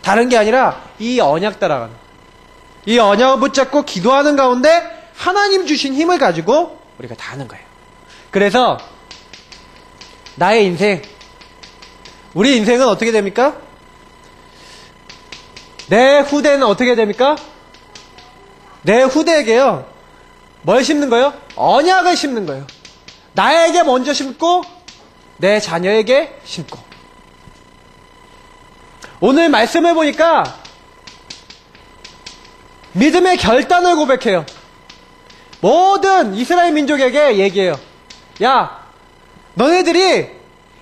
다른 게 아니라 이 언약 따라가는, 이 언약을 붙잡고 기도하는 가운데 하나님 주신 힘을 가지고 우리가 다 하는 거예요. 그래서 나의 인생, 우리 인생은 어떻게 됩니까? 내 후대는 어떻게 됩니까? 내 후대에게요, 뭘 심는 거예요? 언약을 심는 거예요. 나에게 먼저 심고 내 자녀에게 심고. 오늘 말씀을 보니까 믿음의 결단을 고백해요. 모든 이스라엘 민족에게 얘기해요. 야, 너네들이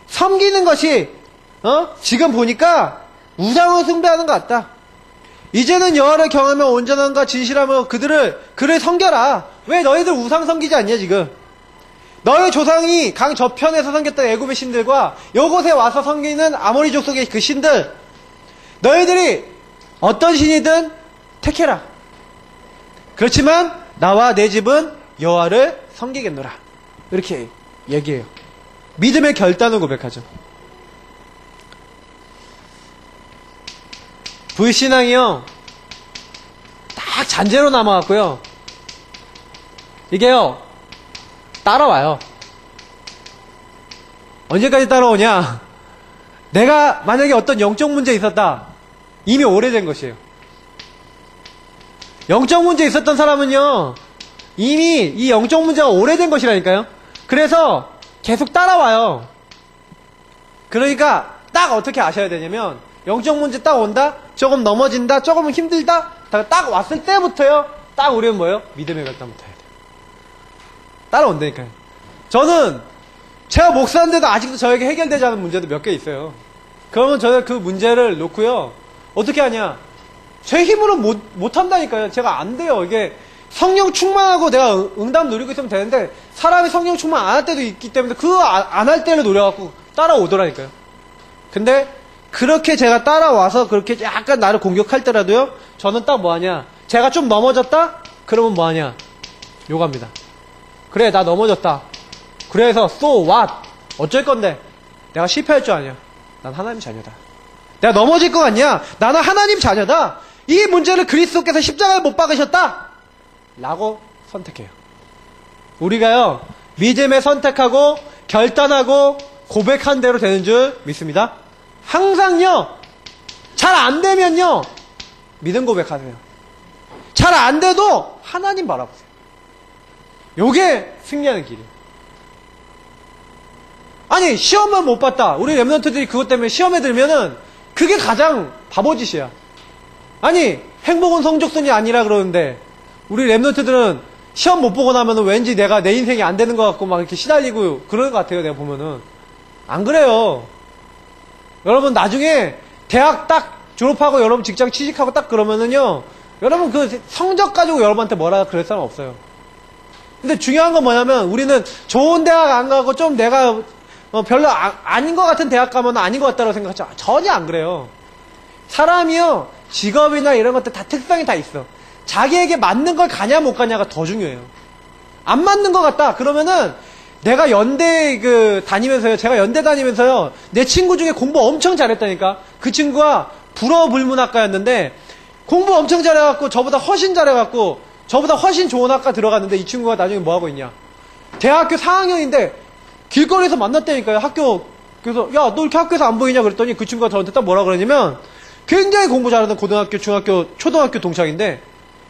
섬기는 것이 지금 보니까 우상을 숭배하는 것 같다. 이제는 여호와를 경하며 온전함과 진실함으로 그를 섬겨라. 왜 너희들 우상 섬기지 않냐 지금. 너희 조상이 강 저편에서 섬겼던 애굽의 신들과 이곳에 와서 섬기는 아모리 족속의 그 신들, 너희들이 어떤 신이든 택해라. 그렇지만 나와 내 집은 여호와를 섬기겠노라. 이렇게 얘기해요. 믿음의 결단을 고백하죠. 불신앙이요, 딱 잔재로 남아갖고요, 이게요 따라와요. 언제까지 따라오냐? 내가 만약에 어떤 영적 문제 있었다, 이미 오래된 것이에요. 영적 문제 있었던 사람은요, 이미 이 영적 문제가 오래된 것이라니까요. 그래서 계속 따라와요. 그러니까 딱 어떻게 아셔야 되냐면, 영적 문제 딱 온다, 조금 넘어진다, 조금 힘들다, 딱 왔을 때부터요, 딱 우리는 뭐예요? 믿음의 결단부터 해야 돼요. 따라온다니까요. 저는 제가 목사인데도 아직도 저에게 해결되지 않은 문제도 몇 개 있어요. 그러면 저는 그 문제를 놓고요, 어떻게 하냐? 제 힘으로 못한다니까요. 제가 안 돼요. 이게 성령 충만하고 내가 응답 누리고 있으면 되는데, 사람이 성령 충만 안 할 때도 있기 때문에 그 안 할 때를 노려갖고 따라오더라니까요. 근데 그렇게 제가 따라와서 그렇게 약간 나를 공격할 때라도요, 저는 딱 뭐하냐, 제가 좀 넘어졌다? 그러면 뭐하냐, 요겁니다. 그래, 나 넘어졌다. 그래서 so what? 어쩔 건데? 내가 실패할 줄 아냐? 난 하나님 자녀다. 내가 넘어질 것 같냐? 나는 하나님 자녀다. 이 문제를 그리스도께서 십자가에 못 박으셨다 라고 선택해요. 우리가요, 믿음에 선택하고 결단하고 고백한 대로 되는 줄 믿습니다. 항상요, 잘 안 되면요, 믿음 고백하세요. 잘 안 돼도 하나님 바라보세요. 요게 승리하는 길이에요. 아니, 시험을 못 봤다. 우리 랩런트들이 그것 때문에 시험에 들면은 그게 가장 바보짓이야. 아니, 행복은 성적순이 아니라 그러는데, 우리 랩런트들은 시험 못 보고 나면은 왠지 내가 내 인생이 안 되는 것 같고 막 이렇게 시달리고 그러는 것 같아요. 내가 보면은. 안 그래요. 여러분, 나중에 대학 딱 졸업하고 여러분 직장 취직하고 딱 그러면은요, 여러분 그 성적 가지고 여러분한테 뭐라 그럴 사람 없어요. 근데 중요한 건 뭐냐면, 우리는 좋은 대학 안 가고 좀 내가 별로 아닌 것 같은 대학 가면 아닌 것 같다고 생각하죠. 전혀 안 그래요. 사람이요, 직업이나 이런 것들 다 특성이 다 있어. 자기에게 맞는 걸 가냐 못 가냐가 더 중요해요. 안 맞는 것 같다 그러면은, 내가 연대 다니면서요, 제가 연대 다니면서요, 내 친구 중에 공부 엄청 잘했다니까. 그 친구가 불어불문학과였는데 공부 엄청 잘해갖고 저보다 훨씬 잘해갖고 저보다 훨씬 좋은 학과 들어갔는데, 이 친구가 나중에 뭐하고 있냐, 대학교 4학년인데 길거리에서 만났다니까요. 학교. 그래서 야, 너 이렇게 학교에서 안 보이냐 그랬더니 그 친구가 저한테 딱 뭐라 그러냐면, 굉장히 공부 잘하는 고등학교, 중학교, 초등학교 동창인데,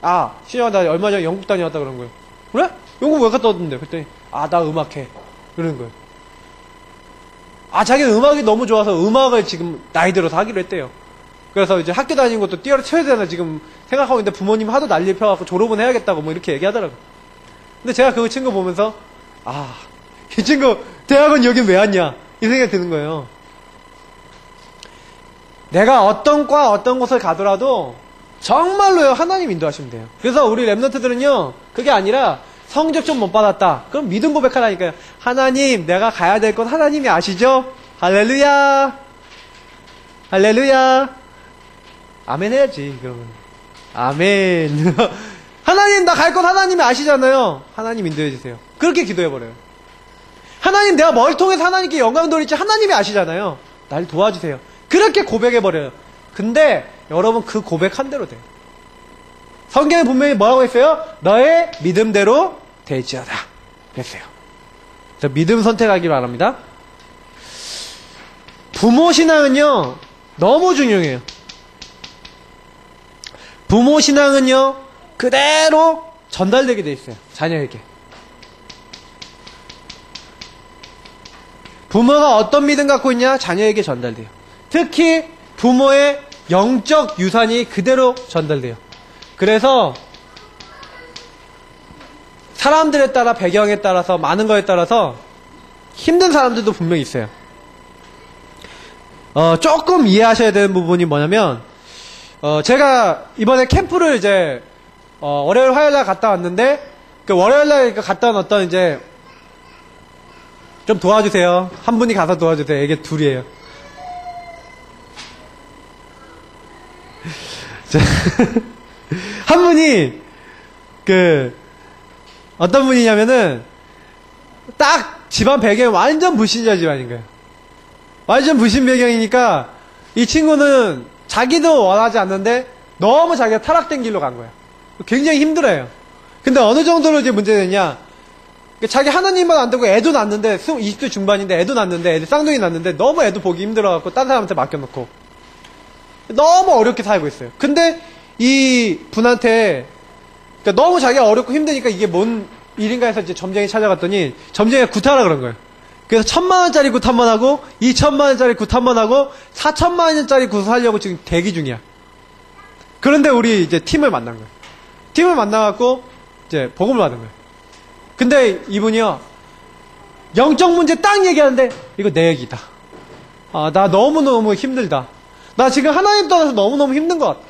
아, 신영아, 나 얼마 전에 영국 다녀왔다 그런 거예요. 그래? 영국 왜 갔다 왔는데? 그랬더니, 아, 나 음악해. 그러는 거예요. 아, 자기는 음악이 너무 좋아서 음악을 지금 나이 들어서 하기로 했대요. 그래서 이제 학교 다니는 것도 뛰어쳐야 되나 지금 생각하고 있는데, 부모님 하도 난리 펴갖고 졸업은 해야겠다고 뭐 이렇게 얘기하더라고요. 근데 제가 그 친구 보면서, 아, 이 친구 대학은 여긴 왜 왔냐, 이 생각이 드는 거예요. 내가 어떤 과 어떤 곳을 가더라도 정말로요, 하나님 인도하시면 돼요. 그래서 우리 랩런트들은요, 그게 아니라 성적 좀 못 받았다. 그럼 믿음 고백하라니까요. 하나님, 내가 가야 될 곳 하나님이 아시죠? 할렐루야! 할렐루야! 아멘 해야지, 그러면. 아멘. 하나님, 나 갈 곳 하나님이 아시잖아요. 하나님 인도해주세요. 그렇게 기도해버려요. 하나님, 내가 뭘 통해서 하나님께 영광 돌릴지 하나님이 아시잖아요. 날 도와주세요. 그렇게 고백해버려요. 근데 여러분, 그 고백한 대로 돼요. 성경에 분명히 뭐라고 했어요? 너의 믿음대로 되지어다 그랬어요. 그래서 믿음 선택하기 바랍니다. 부모 신앙은요, 너무 중요해요. 부모 신앙은요, 그대로 전달되게 돼 있어요. 자녀에게. 부모가 어떤 믿음 갖고 있냐? 자녀에게 전달돼요. 특히 부모의 영적 유산이 그대로 전달돼요. 그래서 사람들에 따라, 배경에 따라서, 많은 거에 따라서 힘든 사람들도 분명히 있어요. 조금 이해하셔야 되는 부분이 뭐냐면, 제가 이번에 캠프를 이제 월요일 화요일날 갔다 왔는데, 그 월요일날 갔다 온 어떤 이제 좀 도와주세요. 한 분이 가서 도와주세요. 이게 둘이에요. 한 분이 어떤 분이냐면은 딱 집안 배경이 완전 불신자 집안인 거예요. 완전 불신 배경이니까 이 친구는 자기도 원하지 않는데 너무 자기가 타락된 길로 간 거예요. 굉장히 힘들어요. 근데 어느 정도로 이제 문제되냐, 자기 하나님만 안 되고 애도 낳는데 20대 중반인데 애도 낳는데 애들 쌍둥이 낳는데 너무 애도 보기 힘들어갖고 딴 사람한테 맡겨놓고 너무 어렵게 살고 있어요. 근데 이 분한테 그러니까 너무 자기가 어렵고 힘드니까 이게 뭔 일인가 해서 이제 점쟁이 찾아갔더니 점쟁이가 구타하라 그런 거예요. 그래서 1,000만원짜리 굿 한 번 하고 2,000만원짜리 굿 한 번 하고 4,000만원짜리 굿을 하려고 지금 대기 중이야. 그런데 우리 이제 팀을 만난 거예요. 팀을 만나갖고 이제 복음을 받은 거예요. 근데 이분이요, 영적 문제 딱 얘기하는데 이거 내 얘기다. 나 너무너무 힘들다. 나 지금 하나님 떠나서 너무너무 힘든 것 같아.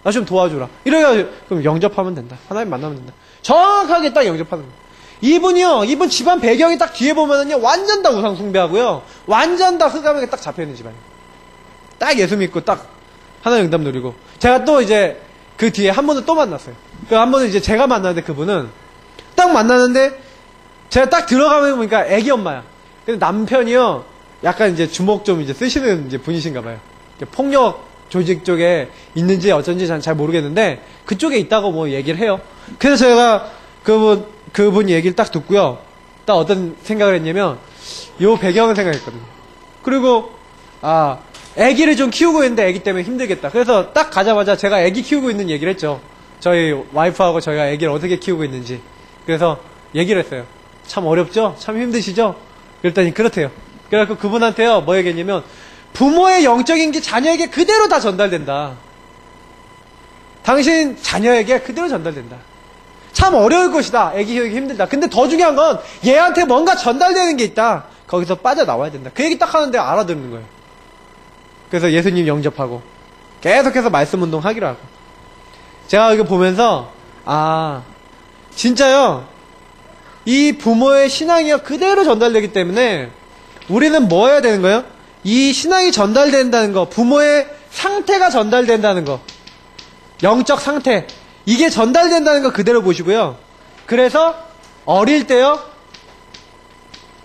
나 좀 도와주라. 이래가지고 그럼 영접하면 된다. 하나님 만나면 된다. 정확하게 딱 영접하는 거예요. 이분이요, 이분 집안 배경이 딱 뒤에 보면은요, 완전 다 우상 숭배하고요, 완전 다 흑암에게 딱 잡혀있는 집안이에요. 딱 예수 믿고 딱 하나님 응답 누리고. 제가 또 이제 그 뒤에 한 번은 또 만났어요. 그 한 번은 이제 제가 만났는데 그분은 딱 만나는데 제가 딱 들어가면 보니까 애기 엄마야. 근데 남편이요, 약간 이제 주먹 좀 이제 쓰시는 이제 분이신가 봐요. 폭력 조직 쪽에 있는지 어쩐지 잘 모르겠는데 그쪽에 있다고 뭐 얘기를 해요. 그래서 제가 그분 얘기를 딱 듣고요, 딱 어떤 생각을 했냐면 요 배경을 생각했거든요. 그리고 애기를 좀 키우고 있는데 애기 때문에 힘들겠다. 그래서 딱 가자마자 제가 애기 키우고 있는 얘기를 했죠. 저희 와이프하고 저희가 애기를 어떻게 키우고 있는지. 그래서 얘기를 했어요. 참 어렵죠? 참 힘드시죠? 그랬더니 그렇대요. 그래서 그분한테요, 뭐 얘기했냐면 부모의 영적인 게 자녀에게 그대로 다 전달된다. 당신 자녀에게 그대로 전달된다. 참 어려울 것이다. 애기 키우기 힘들다. 근데 더 중요한 건 얘한테 뭔가 전달되는 게 있다. 거기서 빠져나와야 된다. 그 얘기 딱 하는데 알아듣는 거예요. 그래서 예수님 영접하고 계속해서 말씀 운동 하기로 하고. 제가 이거 보면서 진짜요, 이 부모의 신앙이요 그대로 전달되기 때문에 우리는 뭐 해야 되는 거예요? 이 신앙이 전달된다는 거, 부모의 상태가 전달된다는 거, 영적 상태, 이게 전달된다는 거 그대로 보시고요. 그래서 어릴 때요,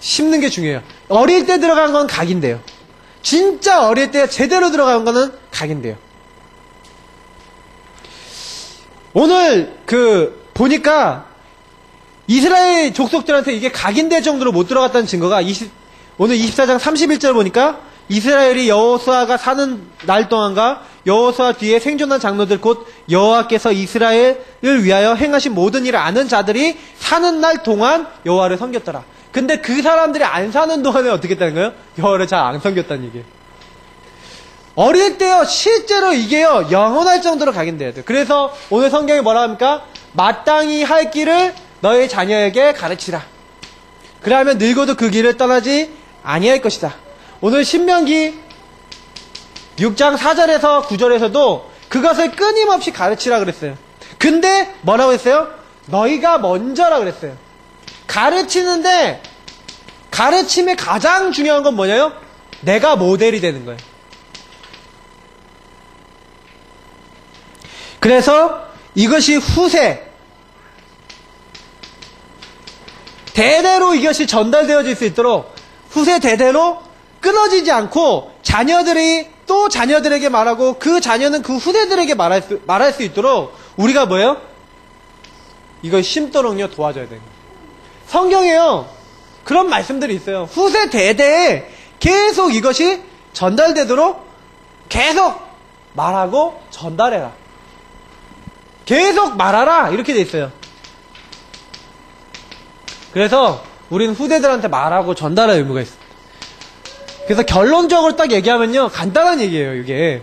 심는 게 중요해요. 어릴 때 들어간 건 각인데요. 진짜 어릴 때 제대로 들어간 거는 각인데요. 오늘 보니까 이스라엘 족속들한테 이게 각인될 정도로 못 들어갔다는 증거가 오늘 24장 31절 보니까 이스라엘이 여호수아가 사는 날 동안과 여호수아 뒤에 생존한 장로들 곧 여호와께서 이스라엘을 위하여 행하신 모든 일을 아는 자들이 사는 날 동안 여호와를 섬겼더라. 근데 그 사람들이 안 사는 동안에 어떻게 했다는 거예요? 여호와를 잘 안 섬겼다는 얘기예요. 어릴 때요, 실제로 이게요, 영원할 정도로 각인돼야 돼요. 그래서 오늘 성경이 뭐라 합니까? 마땅히 할 길을 너의 자녀에게 가르치라. 그러면 늙어도 그 길을 떠나지 아니할 것이다. 오늘 신명기 6장 4절에서 9절에서도 그것을 끊임없이 가르치라 그랬어요. 근데 뭐라고 했어요? 너희가 먼저라 그랬어요. 가르치는데 가르침의 가장 중요한 건 뭐냐요? 내가 모델이 되는 거예요. 그래서 이것이 후세, 대대로 이것이 전달되어질 수 있도록 후세 대대로 끊어지지 않고 자녀들이 또 자녀들에게 말하고 그 자녀는 그 후대들에게 말할 수 있도록 우리가 뭐예요? 이걸 심도록요 도와줘야 돼요. 성경에요 그런 말씀들이 있어요. 후세 대대에 계속 이것이 전달되도록 계속 말하고 전달해라. 계속 말하라 이렇게 돼 있어요. 그래서 우리는 후대들한테 말하고 전달할 의무가 있어요. 그래서 결론적으로 딱 얘기하면요 간단한 얘기예요. 이게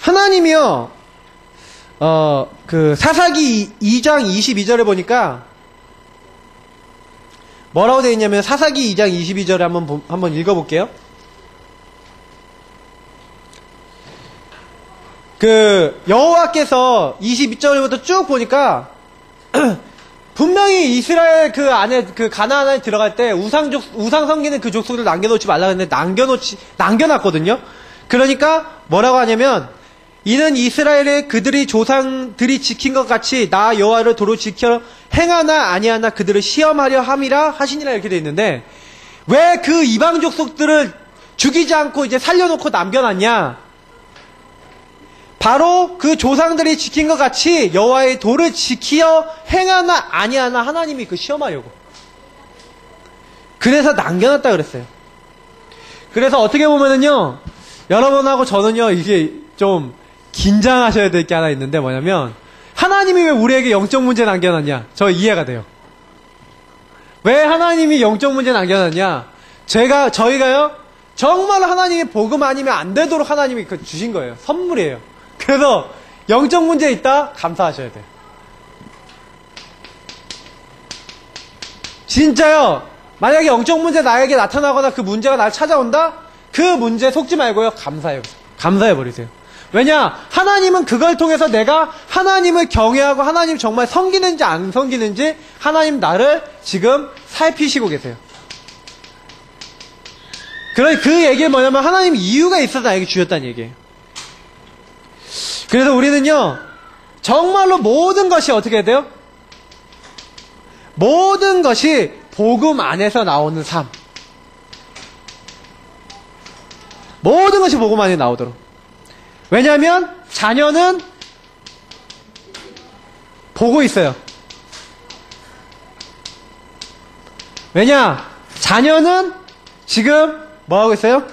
하나님이요 그 사사기 2장 22절에 보니까 뭐라고 되어 있냐면 사사기 2장 22절에 한번 읽어볼게요. 그 여호와께서 22절부터 쭉 보니까 분명히 이스라엘 그 안에 그 가나안 안에 들어갈 때 우상 섬기는 그 족속을 남겨놓지 말라 했는데 남겨놨거든요. 그러니까 뭐라고 하냐면 이는 이스라엘의 그들이 조상들이 지킨 것 같이 나 여호와를 도로 지켜 행하나 아니하나 그들을 시험하려 함이라 하시니라 이렇게 돼 있는데 왜 그 이방 족속들을 죽이지 않고 이제 살려놓고 남겨놨냐? 바로 그 조상들이 지킨 것 같이 여호와의 도를 지키어 행하나 아니하나 하나님이 그 시험하려고. 그래서 남겨놨다 그랬어요. 그래서 어떻게 보면은요, 여러분하고 저는요, 이게 좀 긴장하셔야 될 게 하나 있는데 뭐냐면 하나님이 왜 우리에게 영적 문제 남겨놨냐? 저 이해가 돼요. 왜 하나님이 영적 문제 남겨놨냐? 저희가요, 정말 하나님이 복음 아니면 안 되도록 하나님이 그 주신 거예요. 선물이에요. 그래서 영적 문제 있다? 감사하셔야 돼요. 진짜요. 만약에 영적 문제 나에게 나타나거나 그 문제가 날 찾아온다? 그 문제 속지 말고요. 감사해버리세요. 왜냐? 하나님은 그걸 통해서 내가 하나님을 경외하고 하나님 정말 섬기는지 안 섬기는지 하나님 나를 지금 살피시고 계세요. 그 얘기는 뭐냐면 하나님 이유가 있어서 나에게 주셨다는 얘기예요. 그래서 우리는요, 정말로 모든 것이 어떻게 해야 돼요? 모든 것이 복음 안에서 나오는 삶. 모든 것이 복음 안에 나오도록. 왜냐하면 자녀는 보고 있어요. 왜냐? 자녀는 지금 뭐 하고 있어요?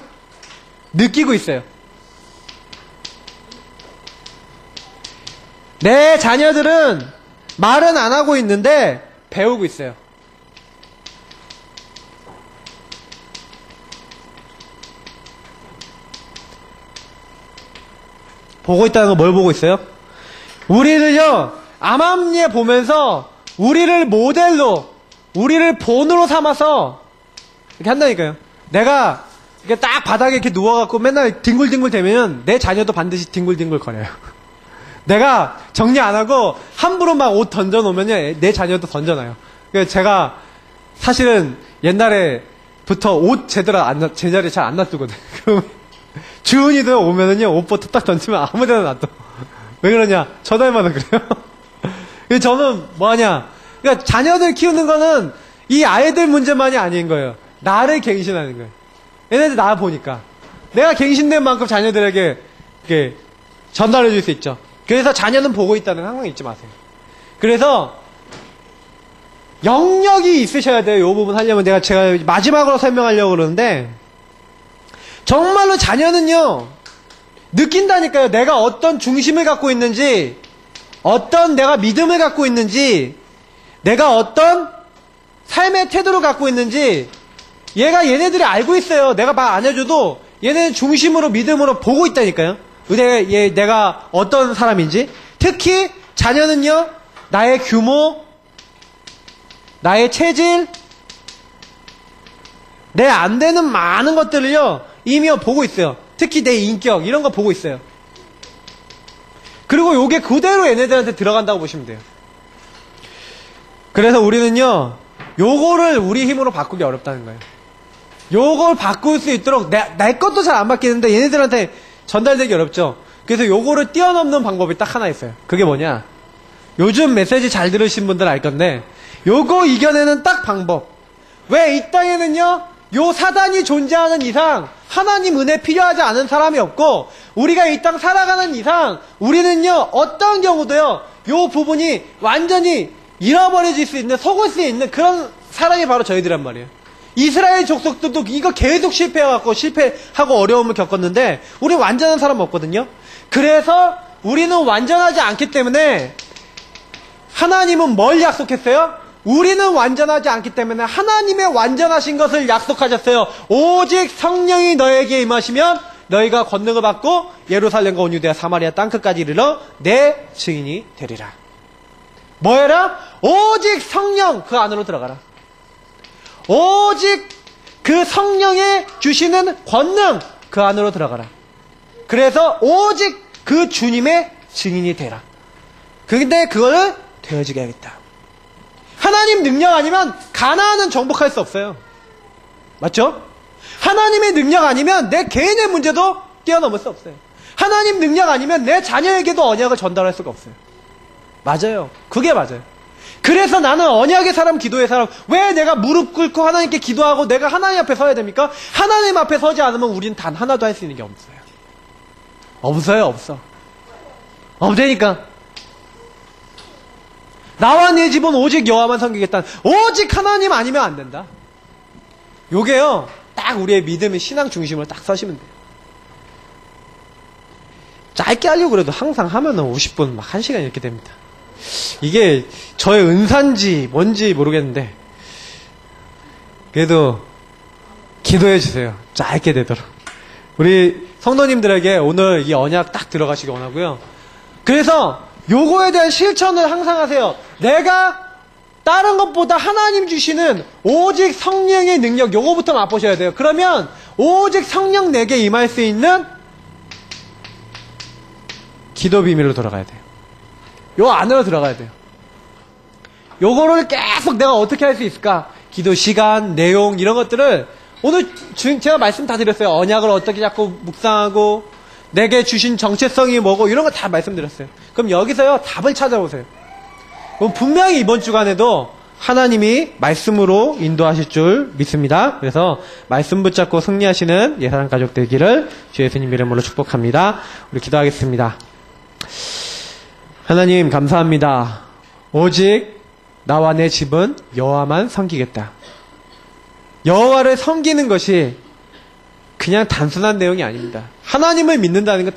느끼고 있어요. 내 자녀들은 말은 안 하고 있는데 배우고 있어요. 보고 있다는 건 뭘 보고 있어요? 우리를요, 암암리에 보면서 우리를 모델로, 우리를 본으로 삼아서 이렇게 한다니까요. 내가 이렇게 딱 바닥에 이렇게 누워갖고 맨날 뒹굴뒹굴 대면 내 자녀도 반드시 뒹굴뒹굴 거려요. 내가 정리 안 하고 함부로 막 옷 던져놓으면 내 자녀도 던져놔요. 그래서 제가 사실은 옛날에부터 옷 제자리에 잘 안 놔두거든. 그럼 주은이도 오면은요, 옷부터 딱 던지면 아무 데나 놔둬. 왜 그러냐? 저 닮아서 그래요. 그래서 저는 뭐하냐? 그러니까 자녀들 키우는 거는 이 아이들 문제만이 아닌 거예요. 나를 갱신하는 거예요. 얘네들 나 보니까. 내가 갱신된 만큼 자녀들에게 이렇게 전달해 줄 수 있죠. 그래서 자녀는 보고 있다는 항상 잊지 마세요. 그래서 영역이 있으셔야 돼요. 이 부분 하려면 제가 마지막으로 설명하려고 그러는데 정말로 자녀는요 느낀다니까요. 내가 어떤 중심을 갖고 있는지, 어떤 내가 믿음을 갖고 있는지, 내가 어떤 삶의 태도를 갖고 있는지 얘네들이 알고 있어요. 내가 말 안 해줘도 얘네는 중심으로 믿음으로 보고 있다니까요. 내가 어떤 사람인지. 특히 자녀는요, 나의 규모, 나의 체질, 내 안 되는 많은 것들을요 이미 보고 있어요. 특히 내 인격 이런 거 보고 있어요. 그리고 요게 그대로 얘네들한테 들어간다고 보시면 돼요. 그래서 우리는요, 요거를 우리 힘으로 바꾸기 어렵다는 거예요. 요걸 바꿀 수 있도록 내 것도 잘 안 바뀌는데 얘네들한테 전달되기 어렵죠. 그래서 요거를 뛰어넘는 방법이 딱 하나 있어요. 그게 뭐냐? 요즘 메시지 잘 들으신 분들 알 건데 요거 이겨내는 딱 방법. 왜 이 땅에는요, 요 사단이 존재하는 이상 하나님 은혜 필요하지 않은 사람이 없고, 우리가 이 땅 살아가는 이상 우리는요, 어떤 경우도요, 요 부분이 완전히 잃어버려질 수 있는, 속을 수 있는 그런 사람이 바로 저희들란 말이에요. 이스라엘 족속들도 이거 계속 실패하고 어려움을 겪었는데 우리 완전한 사람 없거든요. 그래서 우리는 완전하지 않기 때문에 하나님은 뭘 약속했어요? 우리는 완전하지 않기 때문에 하나님의 완전하신 것을 약속하셨어요. 오직 성령이 너에게 임하시면 너희가 권능을 받고 예루살렘과 온 유대와 사마리아 땅끝까지 이르러 내 증인이 되리라. 뭐 해라? 오직 성령 그 안으로 들어가라. 오직 그 성령의 주시는 권능 그 안으로 들어가라. 그래서 오직 그 주님의 증인이 되라. 근데 그거를 되어지게 하겠다. 하나님 능력 아니면 가나안은 정복할 수 없어요. 맞죠? 하나님의 능력 아니면 내 개인의 문제도 뛰어넘을 수 없어요. 하나님 능력 아니면 내 자녀에게도 언약을 전달할 수가 없어요. 맞아요. 그게 맞아요. 그래서 나는 언약의 사람, 기도의 사람. 왜 내가 무릎 꿇고 하나님께 기도하고 내가 하나님 앞에 서야 됩니까? 하나님 앞에 서지 않으면 우리는 단 하나도 할 수 있는 게 없어요. 없어. 없다니까. 나와 내 집은 오직 여호와만 섬기겠다. 오직 하나님 아니면 안 된다. 요게요, 딱 우리의 믿음의 신앙 중심으로 딱 서시면 돼요. 짧게 하려고 그래도 항상 하면은 50분, 막 1시간 이렇게 됩니다. 이게 저의 은사인지 뭔지 모르겠는데, 그래도 기도해 주세요. 짧게 되도록. 우리 성도님들에게 오늘 이 언약 딱 들어가시기 원하고요. 그래서 요거에 대한 실천을 항상 하세요. 내가 다른 것보다 하나님 주시는 오직 성령의 능력, 요거부터 맛보셔야 돼요. 그러면 오직 성령 내게 임할 수 있는 기도 비밀로 돌아가야 돼요. 요 안으로 들어가야 돼요. 요거를 계속 내가 어떻게 할 수 있을까? 기도 시간, 내용 이런 것들을 오늘 제가 말씀 다 드렸어요. 언약을 어떻게 자꾸 묵상하고 내게 주신 정체성이 뭐고 이런 거 다 말씀드렸어요. 그럼 여기서요, 답을 찾아보세요. 그럼 분명히 이번 주간에도 하나님이 말씀으로 인도하실 줄 믿습니다. 그래서 말씀 붙잡고 승리하시는 예사랑 가족 되기를 주 예수님 이름으로 축복합니다. 우리 기도하겠습니다. 하나님 감사합니다. 오직 나와 내 집은 여호와만 섬기겠다. 여호와를 섬기는 것이 그냥 단순한 내용이 아닙니다. 하나님을 믿는다는 건